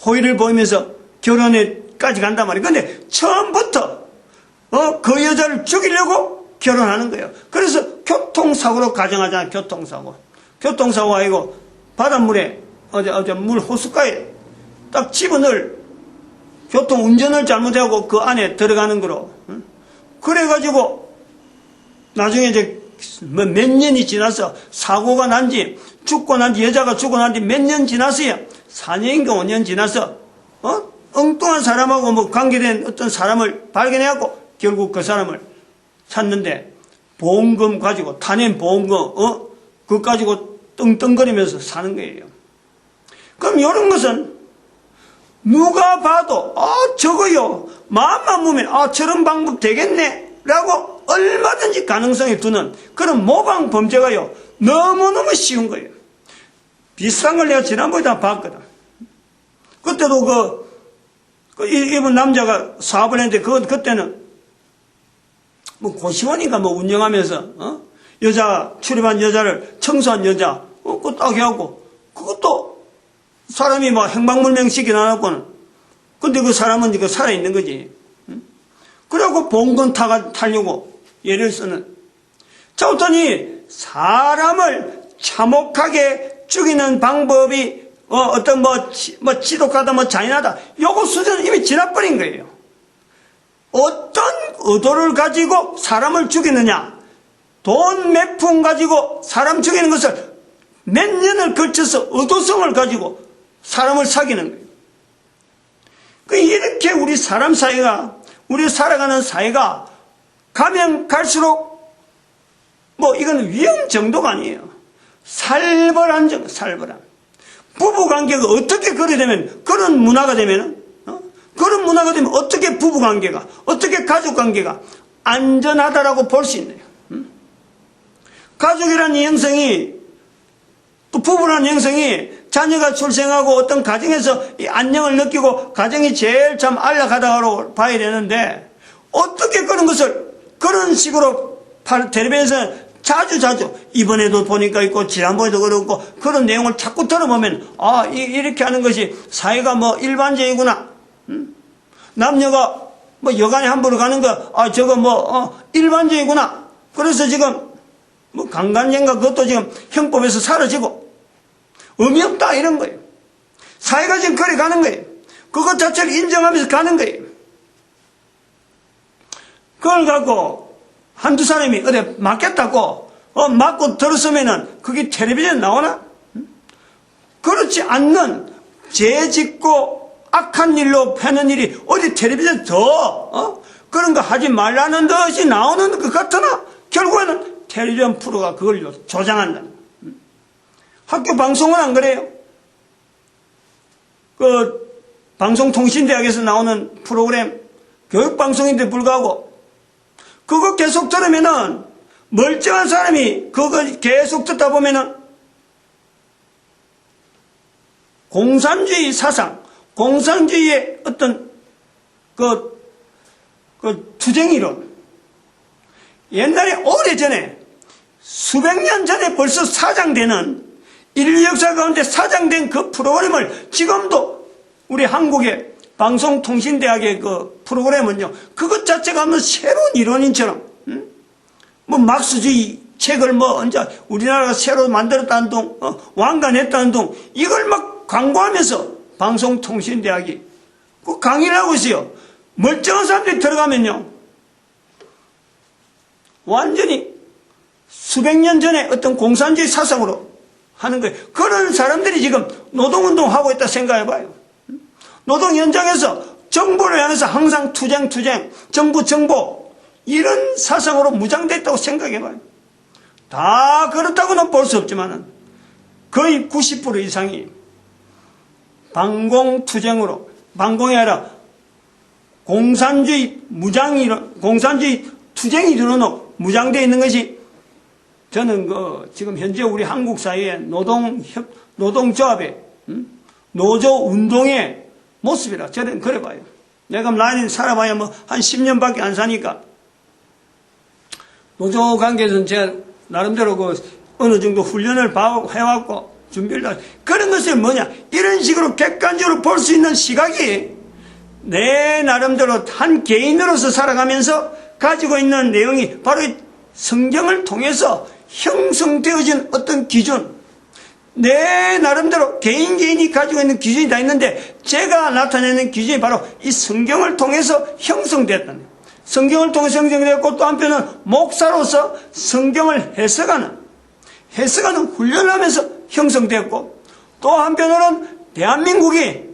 Speaker 1: 호의를 보이면서 결혼에까지 간단 말이에요. 근데 처음부터 그 여자를 죽이려고 결혼하는 거예요. 그래서 교통사고로 가정하잖아요. 교통사고가 아니고 바닷물에 어제 물 호숫가에 딱 집어넣을 교통운전을 잘못하고 그 안에 들어가는 거로. 그래가지고 나중에 이제 몇 년이 지나서 사고가 난지 여자가 죽고 난지 몇 년 지났어요. 4년인가 5년 지나서 엉뚱한 사람하고 관계된 어떤 사람을 발견해갖고 결국 그 사람을 찾는데 보험금 가지고 탄핵 보험금 그거 가지고 떵떵거리면서 사는 거예요. 그럼 이런 것은 누가 봐도 저거요 마음만 보면 저런 방법 되겠네 라고 얼마든지 가능성이 두는 그런 모방 범죄가요 너무너무 쉬운 거예요. 비슷한 걸 내가 지난번에 다 봤거든. 그때도 이분 남자가 사업을 했는데, 그때는 뭐 고시원인가 뭐 운영하면서, 여자, 출입한 여자를 청소한 여자, 그거 딱 해갖고, 그것도 사람이 막 행방불명 시키지 않았고는. 근데 그 사람은 이거 살아있는 거지. 그래갖고 봉건 타려고 예를 쓰는. 자, 어떠니 사람을 참혹하게 죽이는 방법이 어떤 지독하다, 잔인하다. 요거 수준은 이미 지나버린 거예요. 어떤 의도를 가지고 사람을 죽이느냐. 돈 몇 푼 가지고 사람 죽이는 것을 몇 년을 걸쳐서 의도성을 가지고 사람을 사귀는 거예요. 이렇게 우리 사람 사이가, 우리 살아가는 사이가 가면 갈수록 이건 위험 정도가 아니에요. 살벌한 정도, 살벌한. 부부관계가 어떻게 그래 되면, 그런 문화가 되면 어떻게 부부관계가, 어떻게 가족관계가 안전하다라고 볼 수 있나요? 가족이라는 형성이, 또 부부라는 형성이 자녀가 출생하고 어떤 가정에서 이 안녕을 느끼고 가정이 제일 참 안락하다고 봐야 되는데, 어떻게 그런 것을 그런 식으로 텔레비전에서 자주 이번에도 보니까 있고 지난번에도 그렇고 그런 내용을 자꾸 들어보면 이렇게 하는 것이 사회가 일반적이구나. 남녀가 여간에 함부로 가는 거 저거 일반적이구나. 그래서 지금 강간행가 그것도 지금 형법에서 사라지고 의미 없다 이런 거예요. 사회가 지금 그래 가는 거예요. 그것 자체를 인정하면서 가는 거예요. 그걸 갖고 한두 사람이 어디 맞겠다고 맞고 들었으면은 그게 텔레비전에 나오나? 그렇지 않는 죄 짓고 악한 일로 패는 일이 어디 텔레비전에 그런 거 하지 말라는 듯이 나오는 것 같으나 결국에는 텔레비전 프로가 그걸 조장한다. 학교 방송은 안 그래요. 방송통신대학에서 나오는 프로그램 교육방송인데 불구하고 그거 계속 들으면은 멀쩡한 사람이 그거 계속 듣다 보면은 공산주의 사상, 공산주의의 어떤 투쟁이론. 옛날에 오래전에 수백 년 전에 벌써 사장되는 인류 역사 가운데 사장된 그 프로그램을 지금도 우리 한국의 방송통신대학의 그 프로그램은요, 그것 자체가 새로운 이론인처럼, 막스주의 책을 언제 우리나라가 새로 만들었다는 둥, 완간했다는 둥, 이걸 막 광고하면서 방송통신대학이 그 강의를 하고 있어요. 멀쩡한 사람들이 들어가면요, 완전히 수백 년 전에 어떤 공산주의 사상으로 하는 거예요. 그런 사람들이 지금 노동운동하고 있다 생각해봐요. 노동 현장에서 정보를 향해서 항상 투쟁, 정보, 이런 사상으로 무장됐다고 생각해봐요. 다 그렇다고는 볼 수 없지만 거의 90% 이상이 방공투쟁으로, 방공이 아니라 공산주의 투쟁이 이루는 무장되어 있는 것이 저는 지금 현재 우리 한국 사회의 노동조합의 노조운동의 모습이라 저는 그래 봐요. 내가 나이는 살아봐야 한 10년밖에 안 사니까 노조 관계에서는 제가 나름대로 어느 정도 훈련을 해왔고 준비를 그런 것이 뭐냐, 이런 식으로 객관적으로 볼 수 있는 시각이 내 나름대로 한 개인으로서 살아가면서 가지고 있는 내용이 바로 성경을 통해서 형성되어진 어떤 기준, 내 나름대로 개인이 가지고 있는 기준이 다 있는데 제가 나타내는 기준이 바로 이 성경을 통해서 형성됐다는 거예요. 성경을 통해서 형성되었고 또 한편은 목사로서 성경을 해석하는 훈련을 하면서 형성됐고 또 한편으로는 대한민국이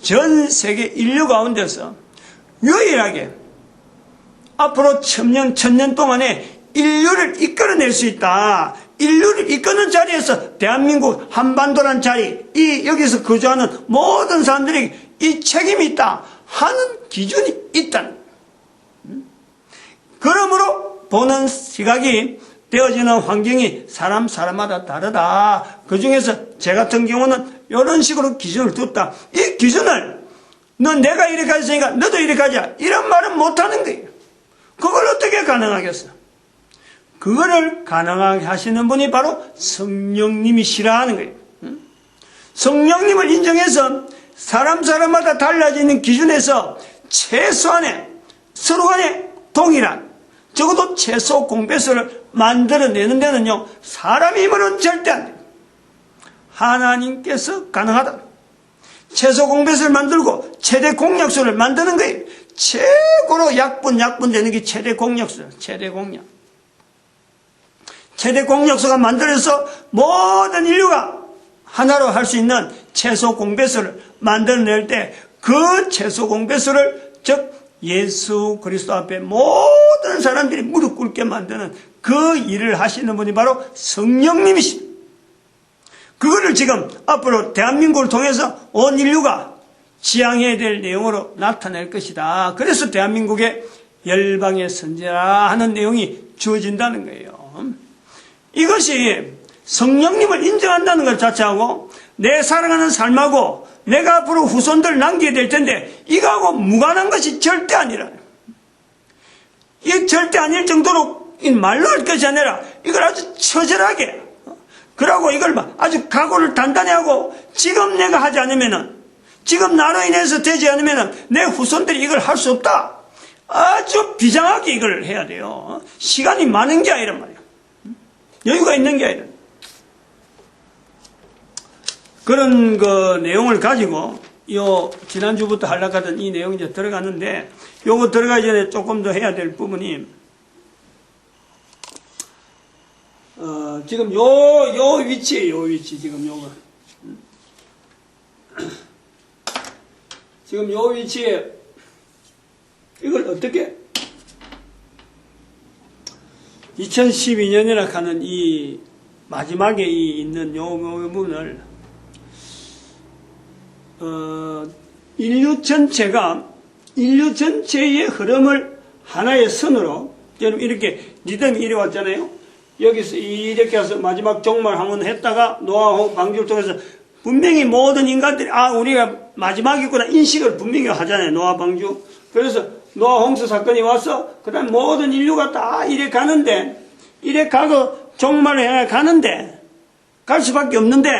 Speaker 1: 전 세계 인류 가운데서 유일하게 앞으로 천년 동안에 인류를 이끌어낼 수 있다. 인류를 이끄는 자리에서 대한민국 한반도란 자리, 여기서 거주하는 모든 사람들에게 이 책임이 있다 하는 기준이 있다는. 그러므로 보는 시각이 되어지는 환경이 사람마다 다르다. 그 중에서 제 같은 경우는 이런 식으로 기준을 뒀다. 이 기준을 내가 이렇게 했으니까 너도 이렇게 하자 이런 말은 못하는 거예요. 그걸 어떻게 가능하겠어? 그거를 가능하게 하시는 분이 바로 성령님이시라는 거예요. 성령님을 인정해서 사람마다 달라지는 기준에서 최소한의 서로 간에 동일한 적어도 최소 공배수를 만들어내는 데는요 사람 힘으로는 절대 안 돼요. 하나님께서 가능하다. 최소 공배수를 만들고 최대 공약수를 만드는 거예요. 최고로 약분 되는 게 최대 공약수예요. 최대 공약수가 만들어서 모든 인류가 하나로 할 수 있는 최소 공배수를 만들어낼 때 그 최소 공배수를 즉 예수 그리스도 앞에 모든 사람들이 무릎 꿇게 만드는 그 일을 하시는 분이 바로 성령님이십니다. 그거를 지금 앞으로 대한민국을 통해서 온 인류가 지향해야 될 내용으로 나타낼 것이다. 그래서 대한민국의 열방의 선지자 하는 내용이 주어진다는 거예요. 이것이 성령님을 인정한다는 것 자체하고 내 살아가는 삶하고 내가 앞으로 후손들 남기게 될 텐데 이거하고 무관한 것이 절대 아니라 이게 절대 아닐 정도로 말로 할 것이 아니라 이걸 아주 처절하게 그러고 이걸 아주 각오를 단단히 하고 지금 내가 하지 않으면은 지금 나로 인해서 되지 않으면은 내 후손들이 이걸 할 수 없다. 아주 비장하게 이걸 해야 돼요. 시간이 많은 게 아니란 말이야. 여유가 있는 게 아니라. 그런 그 내용을 가지고 지난주부터 하려고 하던 이 내용이 이제 들어갔는데 요거 들어가기 전에 조금 더 해야 될 부분이 지금 요 위치 지금 요거 지금 요 위치에 이걸 어떻게 2012년이라 하는 이 마지막에 있는 요 부분을 인류 전체의 흐름을 하나의 선으로 여러분 이렇게 리듬이 이래 왔잖아요. 여기서 이렇게 해서 마지막 종말 항원 했다가 노아 방주를 통해서 분명히 모든 인간들이 우리가 마지막이구나 인식을 분명히 하잖아요. 노아 방주. 그래서 노아 홍수 사건이 와서 그 다음 모든 인류가 다 이래 가는데 이래 가고 종말을 향해 가는데 갈 수밖에 없는데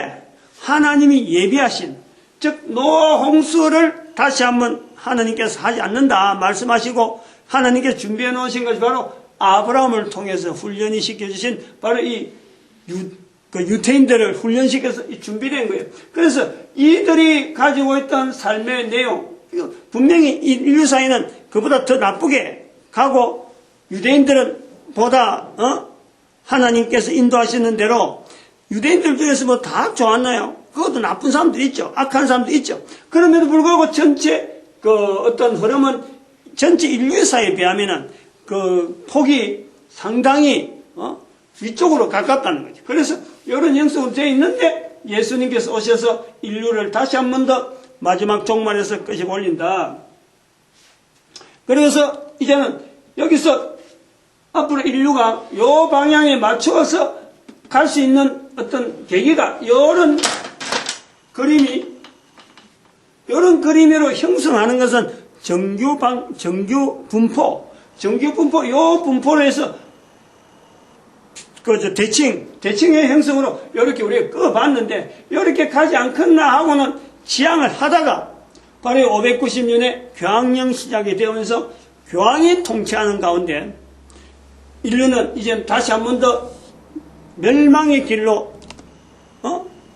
Speaker 1: 하나님이 예비하신 즉 노아 홍수를 다시 한번 하나님께서 하지 않는다 말씀하시고 하나님께서 준비해 놓으신 것이 바로 아브라함을 통해서 훈련이 시켜주신 바로 이 유태인들을 훈련시켜서 준비된 거예요. 그래서 이들이 가지고 있던 삶의 내용 분명히 인류 사회는 그보다 더 나쁘게 가고 유대인들은 보다 하나님께서 인도하시는 대로 유대인들 중에서 뭐 다 좋았나요? 그것도 나쁜 사람도 있죠. 악한 사람도 있죠. 그럼에도 불구하고 전체 어떤 흐름은 전체 인류사에 비하면은 폭이 상당히 위쪽으로 가깝다는 거죠. 그래서 이런 형성으로 되어 있는데 예수님께서 오셔서 인류를 다시 한 번 더 마지막 종말에서 끄집어 올린다. 그래서 이제는 여기서 앞으로 인류가 요 방향에 맞춰서 갈 수 있는 어떤 계기가 이런 그림으로 형성하는 것은 정규 분포 요 분포로 해서 대칭의 형성으로 이렇게 우리가 꺼봤는데 이렇게 가지 않겠나 하고는 지향을 하다가 바로 590년에 교황령 시작이 되면서 교황이 통치하는 가운데 인류는 이제 다시 한 번 더 멸망의 길로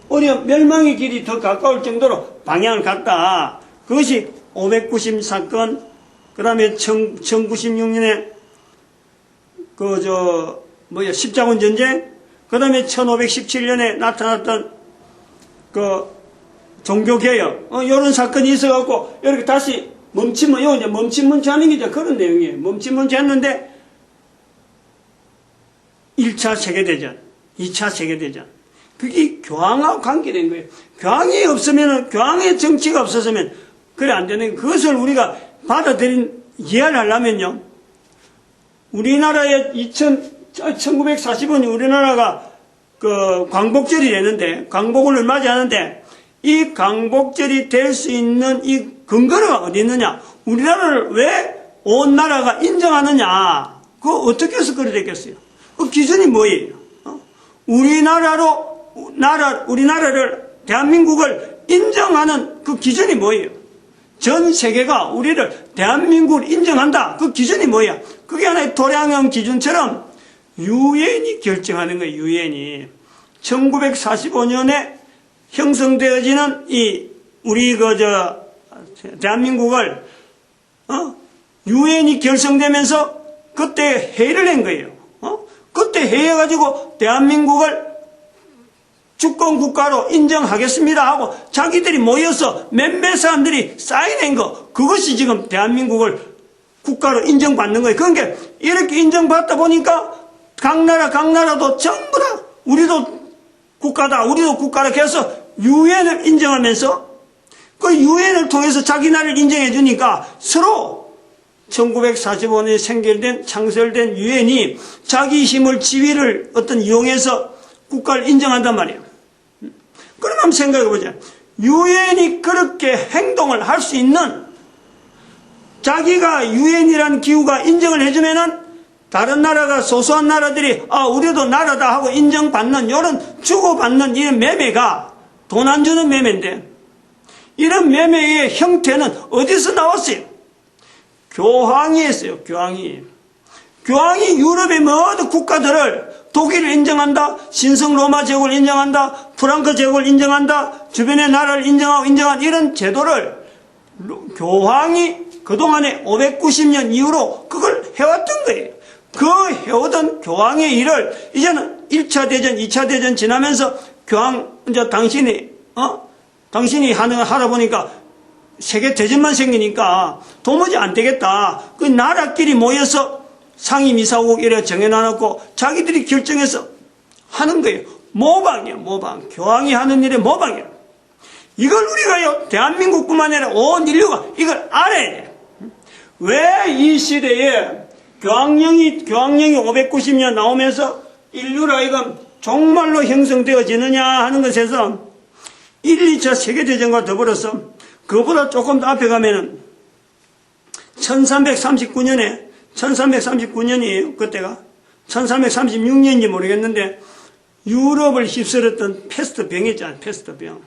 Speaker 1: 멸망의 길이 더 가까울 정도로 방향을 갔다. 그것이 590 사건, 그 다음에 1096년에 십자군 전쟁, 그 다음에 1517년에 나타났던 종교개혁, 이런 사건이 있어갖고, 이렇게 다시 이거 이제 멈칫멈칫 하는 게 이제 그런 내용이에요. 멈칫멈칫 했는데, 1차 세계대전, 2차 세계대전. 그게 교황하고 관계된 거예요. 교황의 정치가 없었으면, 그래 안 되는 거예요. 그것을 우리가 이해를 하려면요, 우리나라에 1940년이 우리나라가 광복절이 되는데, 광복을 맞이하는데, 이 강복절이 될 수 있는 이 근거가 어디 있느냐? 우리나라를 왜 온 나라가 인정하느냐? 그거 어떻게 해서 그래 됐겠어요? 그 기준이 뭐예요? 우리나라를, 대한민국을 인정하는 그 기준이 뭐예요? 전 세계가 우리를 대한민국을 인정한다. 그 기준이 뭐야? 그게 하나의 도량형 기준처럼 유엔이 결정하는 거예요. 유엔이 1945년에 형성되어지는 우리 대한민국을 유엔이 결성되면서 그때 회의를 한 거예요. 그때 회의해가지고 대한민국을 주권 국가로 인정하겠습니다 하고 자기들이 모여서 몇몇 사람들이 사인한 거, 그것이 지금 대한민국을 국가로 인정받는 거예요. 그러니까 이렇게 인정받다 보니까 각 나라도 전부 다 우리도 국가다, 우리도 국가라 해서 유엔을 인정하면서 그 유엔을 통해서 자기 나라를 인정해 주니까 서로 1945년에 창설된 유엔이 자기 힘을, 지위를 이용해서 국가를 인정한단 말이에요. 그럼 한번 생각해 보자. 유엔이 그렇게 행동을 할 수 있는, 자기가 유엔이라는 기구가 인정을 해주면은 다른 나라가, 소소한 나라들이 우리도 나라다 하고 인정받는, 이런 주고받는 이런 매매가 돈 안 주는 매매인데, 이런 매매의 형태는 어디서 나왔어요? 교황이 했어요. 교황이 유럽의 모든 국가들을, 독일을 인정한다, 신성 로마 제국을 인정한다, 프랑크 제국을 인정한다, 주변의 나라를 인정한 이런 제도를 교황이 그동안에 590년 이후로 그걸 해왔던 거예요. 그 해오던 교황의 일을 이제는 1차 대전, 2차 대전 지나면서 교황, 이제 당신이 하다 보니까 세계 대전만 생기니까 도무지 안 되겠다. 그 나라끼리 모여서 상임이사국 이래 정해놔놓고 자기들이 결정해서 하는 거예요. 모방이에요, 모방. 교황이 하는 일의 모방이에요. 이걸 우리가요, 대한민국뿐만 아니라 온 인류가 이걸 알아야 돼요. 왜 이 시대에 교황령이 590년 나오면서 인류라 이건 정말로 형성되어지느냐 하는 것에서 1, 2차 세계대전과 더불어서 그보다 조금 더 앞에 가면은 1339년이에요. 그때가 1336년인지 모르겠는데 유럽을 휩쓸었던 패스트 병이 있잖아요. 패스트 병.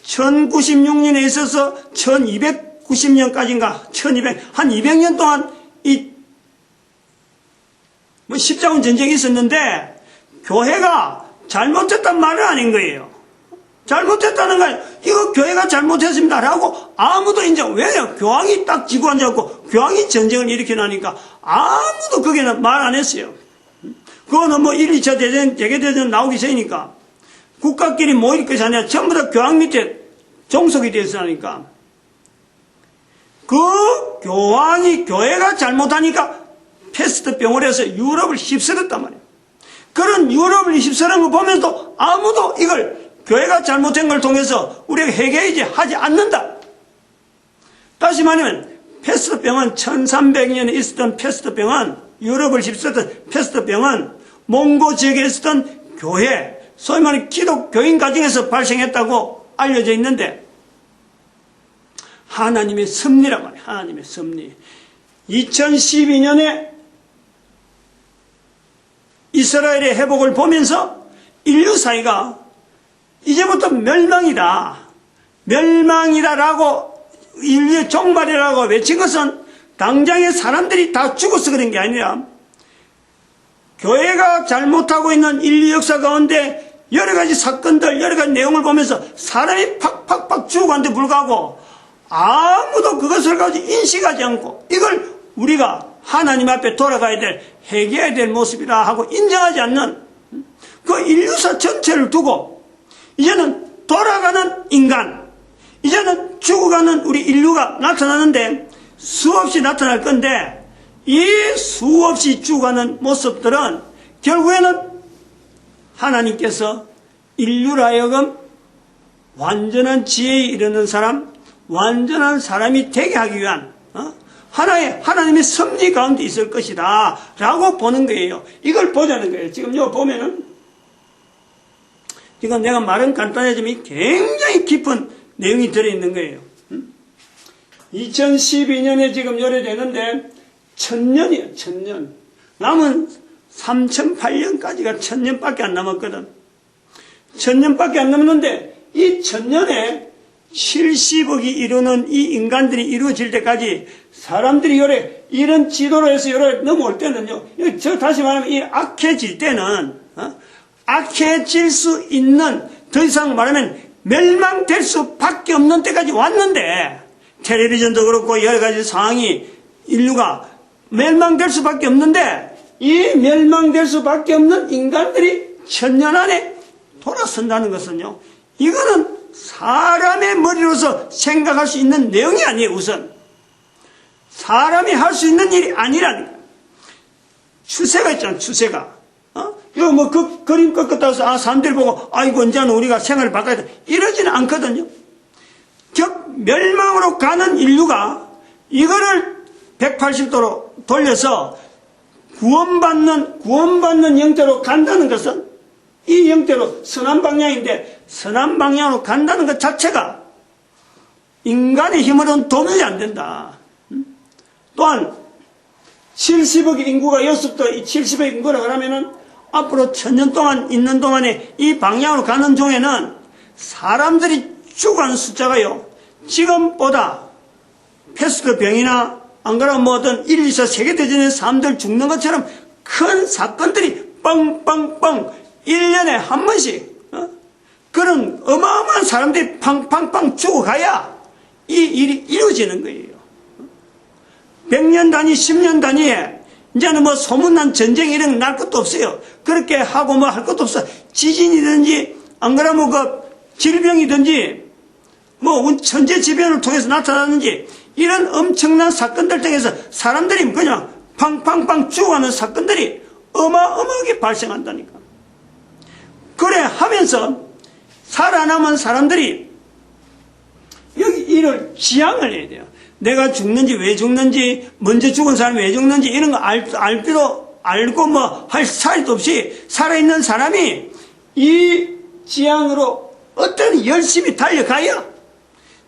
Speaker 1: 1096년에 있어서 1290년까지인가 한 200년 동안 십자군 전쟁이 있었는데 교회가 잘못했단 말은 아닌 거예요. 잘못했다는 거예요. 이거 교회가 잘못했습니다 라고 아무도 인정. 왜요? 교황이 딱 지고 앉았고 교황이 전쟁을 일으켜나니까 아무도 거기는 말 안 했어요. 그거는 1, 2차 대전, 세계대전 나오기 전이니까 국가끼리 모일 것이 아니라 전부 다 교황 밑에 종속이 되어서 하니까 그 교회가 잘못하니까 패스트병을 해서 유럽을 휩쓸었단 말이에요. 그런 유럽을 휩쓸은 거 보면서 아무도 이걸 교회가 잘못된 걸 통해서 우리가 해결이지 하지 않는다. 다시 말하면 패스트병은 1300년에 있었던 패스트병은, 유럽을 휩쓸었던 패스트병은 몽고 지역에 있었던 교회, 소위 말하는 기독교인 가정에서 발생했다고 알려져 있는데 하나님의 섭리란 말이에요. 하나님의 섭리. 2012년에 이스라엘의 회복을 보면서 인류 사회가 이제부터 멸망이다라고 인류의 종말이라고 외친 것은 당장의 사람들이 다 죽어서 그런 게 아니라 교회가 잘못하고 있는 인류 역사 가운데 여러 가지 사건들, 여러 가지 내용을 보면서 사람이 팍팍팍 죽어가는데 불구하고 아무도 그것을 가지고 인식하지 않고 이걸 우리가 하나님 앞에 돌아가야 될, 회개해야 될 모습이라 하고 인정하지 않는 그 인류사 전체를 두고 이제는 돌아가는 인간, 이제는 죽어가는 우리 인류가 나타나는데 수없이 나타날 건데 이 수없이 죽어가는 모습들은 결국에는 하나님께서 인류로 하여금 완전한 지혜에 이르는 사람, 완전한 사람이 되게 하기 위한 하나님의 섭리 가운데 있을 것이다 라고 보는 거예요. 이걸 보자는 거예요. 지금 여기 보면은 이건 내가 말은 간단하지만 굉장히 깊은 내용이 들어있는 거예요. 2012년에 지금 요래되는데 1000년이에요. 1000년. 남은 3008년까지가 1000년밖에 안 남았거든. 1000년밖에 안 남았는데 이 1000년에 70억이 이루는 이 인간들이 이루어질 때까지 사람들이 이런 지도로 해서 넘어올 때는요, 저 다시 말하면 이 악해질 때는, 악해질 수 있는, 더 이상 말하면 멸망될 수밖에 없는 때까지 왔는데, 텔레비전도 그렇고 여러 가지 상황이 인류가 멸망될 수밖에 없는데, 이 멸망될 수밖에 없는 인간들이 1000년 안에 돌아선다는 것은요, 이거는 사람의 머리로서 생각할 수 있는 내용이 아니에요. 우선 사람이 할 수 있는 일이 아니라니까. 추세가 있잖아. 추세가. 이거 뭐 그 그림 꺾었다 해서 사람들이 보고 아이고 언제는 우리가 생활을 바꿔야 돼 이러지는 않거든요. 멸망으로 가는 인류가 이거를 180도로 돌려서 구원받는 형태로 간다는 것은 이 형태로 선한 방향인데 선한 방향으로 간다는 것 자체가 인간의 힘으로는 도무지 안 된다. 또한 70억의 인구가 여기서부터 이 70억의 인구라 그러면은 앞으로 1000년 동안 있는 동안에 이 방향으로 가는 중에는 사람들이 죽어가는 숫자가요, 지금보다 패스트 병이나 안 그러면 뭐 어떤 1, 2차 세계대전에 사람들 죽는 것처럼 큰 사건들이 뻥뻥뻥 1년에 한 번씩 그런 어마어마한 사람들이 팡팡팡 죽어가야 이 일이 이루어지는 거예요. 100년 단위, 10년 단위에 이제는 뭐 소문난 전쟁 이런 거 날 것도 없어요. 그렇게 하고 뭐 할 것도 없어. 지진이든지 안 그러면 그 질병이든지 뭐 천재지변을 통해서 나타나는지 이런 엄청난 사건들 통해서 사람들이 그냥 팡팡팡 죽어가는 사건들이 어마어마하게 발생한다니까. 그래 하면서 살아남은 사람들이 여기 이를 지향을 해야 돼요. 내가 죽는지 왜 죽는지 먼저 죽은 사람이 왜 죽는지 이런 거 알고 뭐 할 사이도 없이 살아있는 사람이 이 지향으로 어떤 열심히 달려가야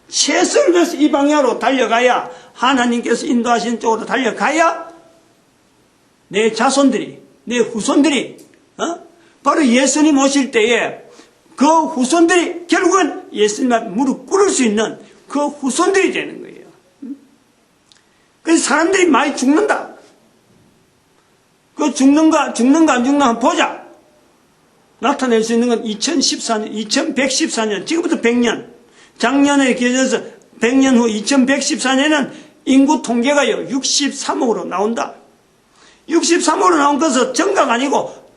Speaker 1: 최선을 다해서 이 방향으로 달려가야 하나님께서 인도하시는 쪽으로 달려가야 내 자손들이 내 후손들이 바로 예수님 오실 때에 그 후손들이 결국은 예수님 앞에 무릎 꿇을 수 있는 그 후손들이 되는 거예요. 그래서 사람들이 많이 죽는다. 그 죽는가 안 죽는가 한번 보자. 나타낼 수 있는 건 2114년, 지금부터 100년. 작년에 기해져서 100년 후 2114년에는 인구 통계가요, 63억으로 나온다. 63억으로 나온 것은 정가가 아니고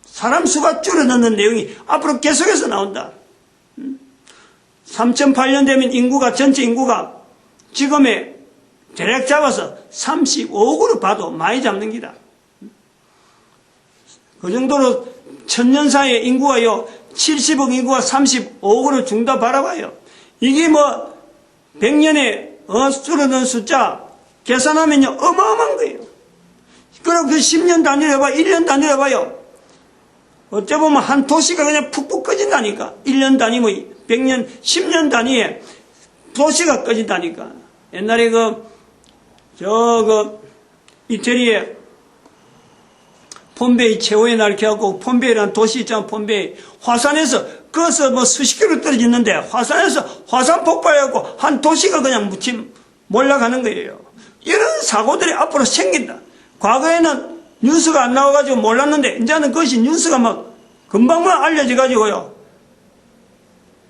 Speaker 1: 사람 수가 줄어드는 내용이 앞으로 계속해서 나온다. 3008년 되면 전체 인구가 지금의 대략 잡아서 35억으로 봐도 많이 잡는 기다. 그 정도로 1000년 사이에 인구가요, 70억 인구가 35억으로 중다 바라봐요. 이게 뭐 100년에 줄어드는 숫자 계산하면요 어마어마한 거예요. 그럼 그 10년 단위로 해봐요. 1년 단위로 해봐요. 어째 보면 한 도시가 그냥 푹푹 꺼진다니까. 1년 단위 뭐 100년 10년 단위에 도시가 꺼진다니까. 옛날에 이태리에 폼베이 최후의 날 기하고 폼베이라는 도시 있잖아. 폼베이 화산에서 거기서 뭐 수십 킬로 떨어지는데 화산에서 화산 폭발해갖고 한 도시가 그냥 몰려가는 거예요. 이런 사고들이 앞으로 생긴다. 과거에는 뉴스가 안 나와가지고 몰랐는데 이제는 그것이 뉴스가 막 금방만 알려져가지고요,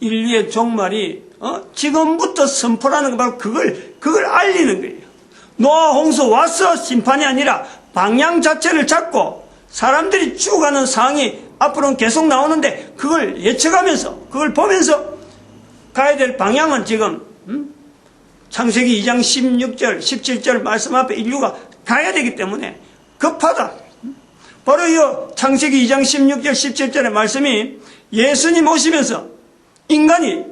Speaker 1: 인류의 종말이 지금부터 선포라는 거 바로 그걸 알리는 거예요. 노아 홍수 왔어 심판이 아니라 방향 자체를 잡고 사람들이 죽어가는 상황이 앞으로는 계속 나오는데 그걸 예측하면서 그걸 보면서 가야 될 방향은 지금 창세기 2장 16절 17절 말씀 앞에 인류가 가야 되기 때문에 급하다. 바로 이 창세기 2장 16절 17절의 말씀이 예수님 오시면서 인간이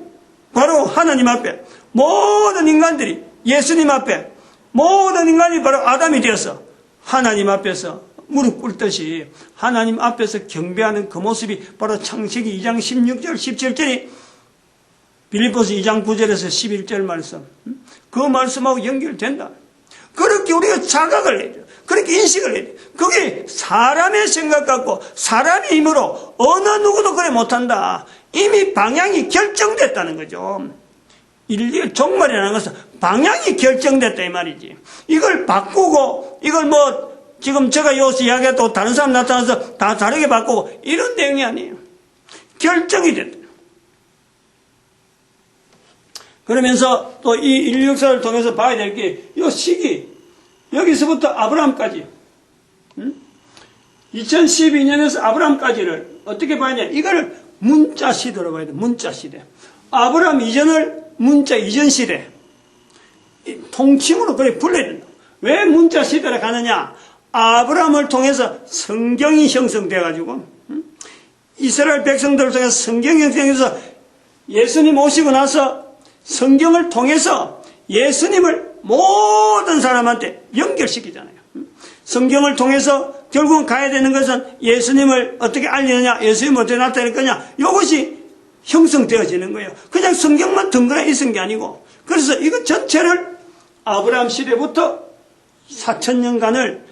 Speaker 1: 바로 하나님 앞에 모든 인간들이 예수님 앞에 모든 인간이 바로 아담이 되어서 하나님 앞에서 무릎 꿇듯이 하나님 앞에서 경배하는 그 모습이 바로 창세기 2장 16절 17절이 빌립보서 2장 9절에서 11절 말씀, 그 말씀하고 연결된다. 그렇게 우리가 자각을 해야 돼요. 그렇게 인식을 해야 돼요. 그게 사람의 생각 같고 사람의 힘으로 어느 누구도 그래 못한다. 이미 방향이 결정됐다는 거죠. 인류의 종말이라는 것은 방향이 결정됐다 이 말이지. 이걸 바꾸고 이걸 뭐 지금 제가 여기서 이야기했다고 다른 사람 나타나서 다 다르게 바꾸고 이런 내용이 아니에요. 결정이 됐다. 그러면서 또 이 인류 역사를 통해서 봐야 될 게 이 시기, 여기서부터 아브라함까지 2012년에서 아브라함까지를 어떻게 봐야 냐, 이거를 문자 시대로 봐야 돼. 문자 시대. 아브라함 이전을 문자 이전 시대, 통칭으로 그래 불러야 된다. 왜 문자 시대로 가느냐? 아브라함을 통해서 성경이 형성돼 가지고 이스라엘 백성들을 통해서 성경이 형성해서 예수님 오시고 나서 성경을 통해서 예수님을 모든 사람한테 연결시키잖아요. 성경을 통해서 결국은 가야 되는 것은 예수님을 어떻게 알리느냐, 예수님을 어떻게 나타낼 거냐, 이것이 형성되어지는 거예요. 그냥 성경만 덩그러니 있은 게 아니고. 그래서 이거 전체를 아브라함 시대부터 4,000년간을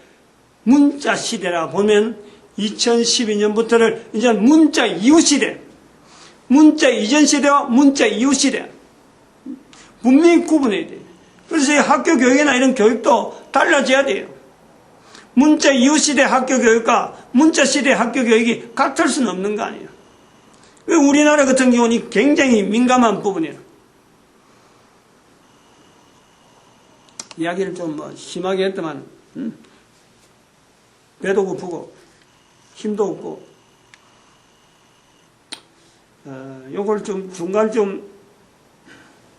Speaker 1: 문자 시대라 보면 2012년부터를 이제 문자 이후 시대, 문자 이전 시대와 문자 이후 시대 분명히 구분해야 돼요. 그래서 이 학교 교육이나 이런 교육도 달라져야 돼요. 문자 이후 시대 학교 교육과 문자 시대 학교 교육이 같을 수는 없는 거 아니에요. 우리나라 같은 경우는 굉장히 민감한 부분이에요. 이야기를 좀 뭐 심하게 했더만 배도 고프고 힘도 없고 요걸 좀 중간 좀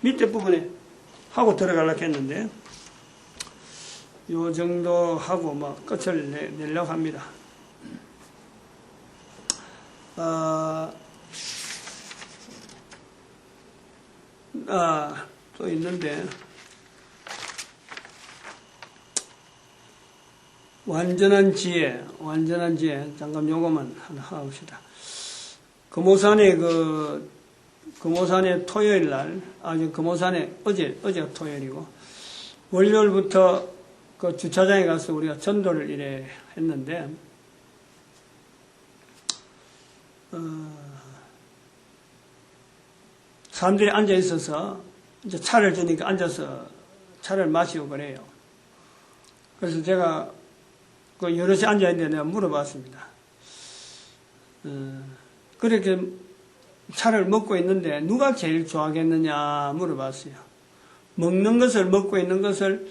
Speaker 1: 밑에 부분에 하고 들어가려고 했는데 요 정도 하고 뭐 끝을 내려고 합니다. 또 있는데 완전한 지혜 잠깐 요거만 하나 합시다. 금오산에 토요일 날, 금오산에 어제가 토요일이고, 월요일부터 그 주차장에 가서 우리가 전도를 이래 했는데, 사람들이 앉아 있어서, 이제 차를 주니까 앉아서 차를 마시고 그래요. 그래서 제가 그 여럿이 앉아 있는데 내가 물어봤습니다. 그렇게 차를 먹고 있는데 누가 제일 좋아하겠느냐 물어봤어요. 먹는 것을, 먹고 있는 것을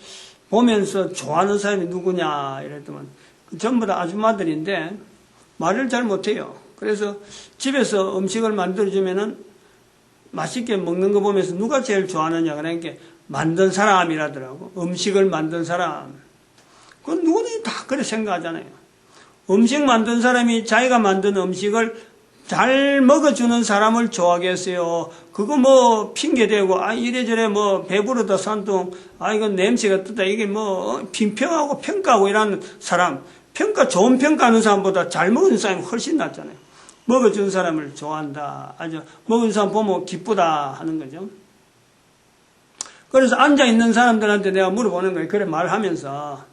Speaker 1: 보면서 좋아하는 사람이 누구냐 이랬더만 전부 다 아줌마들인데 말을 잘 못해요. 그래서 집에서 음식을 만들어주면은 맛있게 먹는 거 보면서 누가 제일 좋아하느냐 그러니까 만든 사람이라더라고. 음식을 만든 사람. 그건 누구든지 다 그렇게 생각하잖아요. 음식 만든 사람이 자기가 만든 음식을 잘 먹어주는 사람을 좋아하겠어요. 그거 뭐 핑계대고 이래저래 뭐 배부르다 산둥 이건 냄새가 뜯다 이게 뭐 빈평하고 평가하고 이러는 사람, 좋은 평가하는 사람보다 잘 먹는 사람이 훨씬 낫잖아요. 먹어주는 사람을 좋아한다. 아주 먹은 사람 보면 기쁘다 하는 거죠. 그래서 앉아있는 사람들한테 내가 물어보는 거예요. 그래 말하면서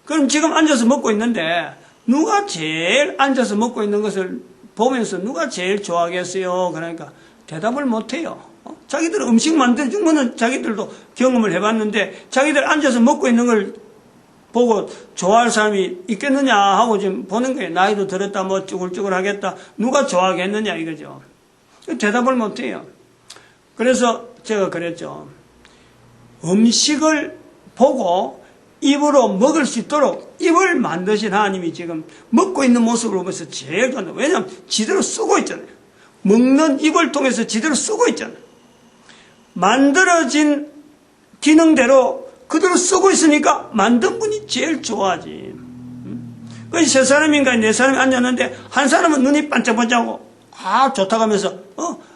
Speaker 1: 그럼 지금 앉아서 먹고 있는데 누가 제일 앉아서 먹고 있는 것을 보면서 누가 제일 좋아하겠어요? 그러니까 대답을 못해요. 자기들 음식 만들어준 거는 자기들도 경험을 해봤는데 자기들 앉아서 먹고 있는 걸 보고 좋아할 사람이 있겠느냐 하고 지금 보는 거예요. 나이도 들었다 뭐 쭈글쭈글 하겠다. 누가 좋아하겠느냐 이거죠. 대답을 못해요. 그래서 제가 그랬죠. 음식을 보고 입으로 먹을 수 있도록 입을 만드신 하나님이 지금 먹고 있는 모습을 보면서 제일 좋아한다. 왜냐하면 지대로 쓰고 있잖아요. 먹는 입을 통해서 지대로 쓰고 있잖아요. 만들어진 기능대로 그대로 쓰고 있으니까 만든 분이 제일 좋아하지. 그래서 세 사람인가 네 사람이 앉았는데 한 사람은 눈이 반짝반짝하고 좋다고 하면서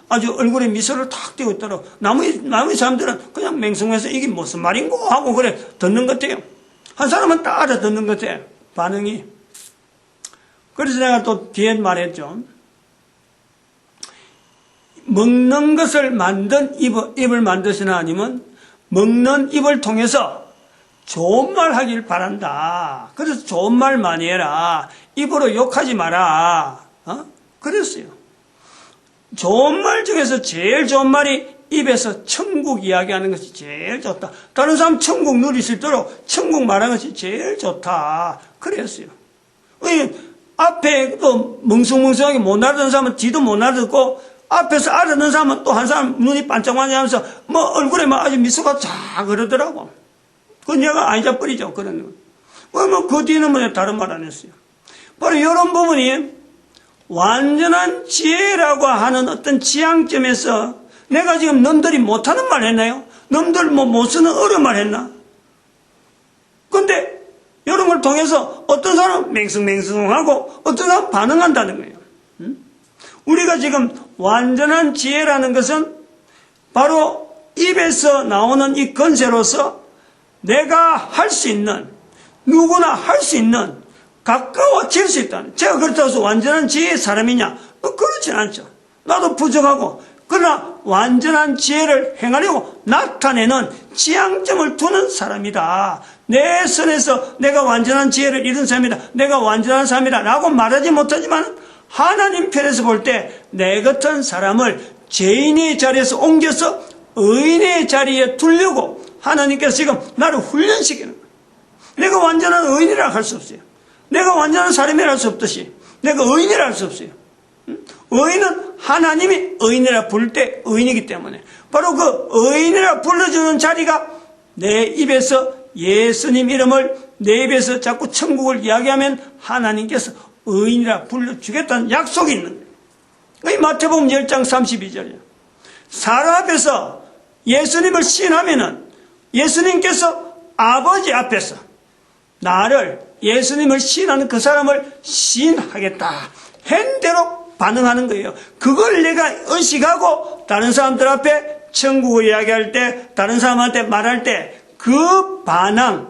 Speaker 1: 아주 얼굴에 미소를 탁 띄고 있더라고. 나머지 사람들은 그냥 맹성해서 이게 무슨 말인고 하고 그래 듣는 것 같아요. 한 사람은 딱 알아듣는 것 같아. 반응이. 그래서 내가 또 뒤에 말했죠. 먹는 것을 만든 입을 만드신 하나님은 먹는 입을 통해서 좋은 말 하길 바란다. 그래서 좋은 말 많이 해라. 입으로 욕하지 마라. 그랬어요. 좋은 말 중에서 제일 좋은 말이 입에서 천국 이야기하는 것이 제일 좋다. 다른 사람 천국 누릴 수 있도록 천국 말하는 것이 제일 좋다. 그랬어요. 앞에 또 멍숭멍숭하게 못 알아듣는 사람은 뒤도 못 알아듣고 앞에서 알아듣는 사람은 또 한 사람 눈이 반짝반짝하면서 뭐 얼굴에 막 아주 미소가 쫙 그러더라고. 그건 얘가 아니자 뿌리죠. 그런 거. 뭐 그 뒤는 뭐 다른 말 안 했어요. 바로 이런 부분이 완전한 지혜라고 하는 어떤 지향점에서 내가 지금 넘들이 못하는 말 했나요? 넘들 못 쓰는 어려운 말 했나? 근데 이런 걸 통해서 어떤 사람은 맹숭맹숭하고 어떤 사람은 반응한다는 거예요. 우리가 지금 완전한 지혜라는 것은 바로 입에서 나오는 이 건세로서 내가 할 수 있는, 누구나 할 수 있는, 가까워질 수 있다는. 제가 그렇다고 해서 완전한 지혜의 사람이냐? 그렇진 않죠. 나도 부족하고. 그러나 완전한 지혜를 행하려고 나타내는 지향점을 두는 사람이다. 내 선에서 내가 완전한 지혜를 이룬 사람이다. 내가 완전한 사람이다. 라고 말하지 못하지만 하나님 편에서 볼 때 내 같은 사람을 죄인의 자리에서 옮겨서 의인의 자리에 두려고 하나님께서 지금 나를 훈련시키는 거예요. 내가 완전한 의인이라 할 수 없어요. 내가 완전한 사람이라 할 수 없듯이 내가 의인이라 할 수 없어요. 의인은 하나님이 의인이라 부를 때 의인이기 때문에 바로 그 의인이라 불러주는 자리가 내 입에서 예수님 이름을 내 입에서 자꾸 천국을 이야기하면 하나님께서 의인이라 불러주겠다는 약속이 있는 거예요. 이 마태복음 10장 32절이에요. 사람 앞에서 예수님을 시인하면은 예수님께서 아버지 앞에서 나를 예수님을 시인하는 그 사람을 시인하겠다. 한 대로 반응하는 거예요. 그걸 내가 의식하고 다른 사람들 앞에 천국을 이야기할 때 다른 사람한테 말할 때 그 반응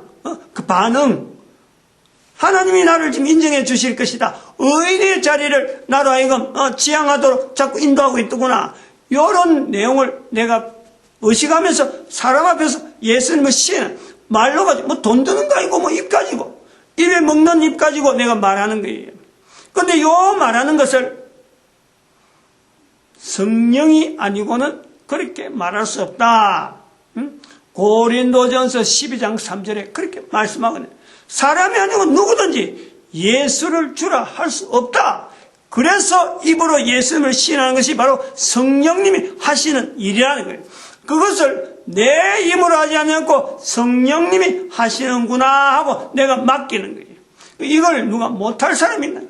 Speaker 1: 하나님이 나를 지금 인정해 주실 것이다. 의인의 자리를 나로 하여금 지향하도록 자꾸 인도하고 있더구나. 이런 내용을 내가 의식하면서 사람 앞에서 예수님을 시인하는 말로 가지고 뭐 돈 드는 거 아니고 뭐 입 가지고 입에 먹는 입 가지고 내가 말하는 거예요. 그런데 요 말하는 것을 성령이 아니고는 그렇게 말할 수 없다. 고린도전서 12장 3절에 그렇게 말씀하거든요. 사람이 아니고 누구든지 예수를 주라 할 수 없다. 그래서 입으로 예수님을 시인하는 것이 바로 성령님이 하시는 일이라는 거예요. 그것을 내 힘으로 하지 않고 성령님이 하시는구나 하고 내가 맡기는 거예요. 이걸 누가 못할 사람이 있나요?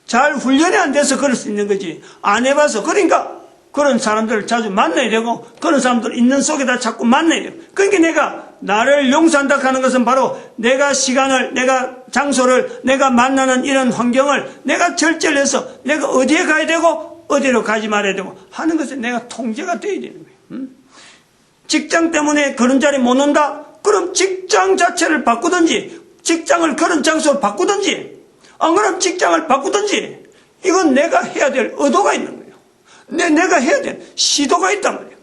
Speaker 1: 잘 훈련이 안 돼서 그럴 수 있는 거지. 안 해봐서. 그러니까 그런 사람들을 자주 만나야 되고 그런 사람들 있는 속에다 자꾸 만나야 돼요. 그러니까 내가 나를 용서한다 하는 것은 바로 내가 시간을, 내가 장소를, 내가 만나는 이런 환경을 내가 절제를 해서 내가 어디에 가야 되고 어디로 가지 말아야 되고 하는 것에 내가 통제가 되어야 되는 거예요. 직장 때문에 그런 자리 못 온다? 그럼 직장 자체를 바꾸든지 직장을 그런 장소로 바꾸든지 안 그러면 직장을 바꾸든지 이건 내가 해야 될 의도가 있는 거예요. 내가 해야 될 시도가 있단 말이에요.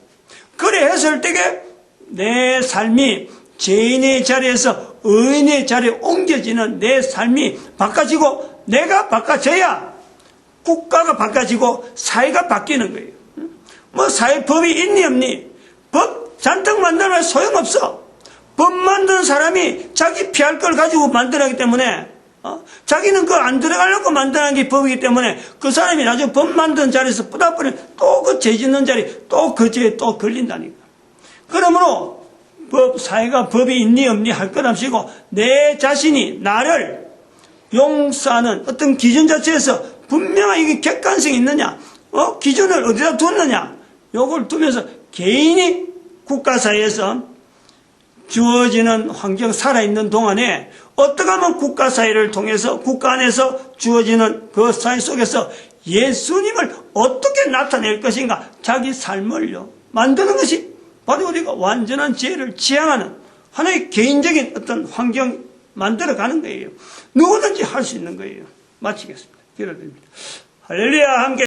Speaker 1: 그래 했을 때에 내 삶이 죄인의 자리에서 의인의 자리에 옮겨지는 내 삶이 바꿔지고 내가 바꿔져야 국가가 바꿔지고 사회가 바뀌는 거예요. 뭐 사회법이 있니 없니? 법 잔뜩 만들면 소용없어. 법 만드는 사람이 자기 피할 걸 가지고 만들어가기 때문에 자기는 그 안 들어가려고 만드는 게 법이기 때문에 그 사람이 나중에 법 만드는 자리에서 뿌다뿌리 또 그 죄 짓는 자리 또 그 죄에 또 걸린다니까. 그러므로 사회가 법이 있니 없니 할 것 없이고 내 자신이 나를 용서하는 어떤 기준 자체에서 분명히 이게 객관성이 있느냐, 기준을 어디다 뒀느냐, 요걸 두면서 개인이 국가 사회에서 주어지는 환경 살아있는 동안에 어떻게 하면 국가 사회를 통해서 국가 안에서 주어지는 그 사회 속에서 예수님을 어떻게 나타낼 것인가 자기 삶을요 만드는 것이 바로 우리가 완전한 지혜를 지향하는 하나의 개인적인 어떤 환경 만들어가는 거예요. 누구든지 할 수 있는 거예요. 마치겠습니다. 기도드립니다. 할렐루야. 함께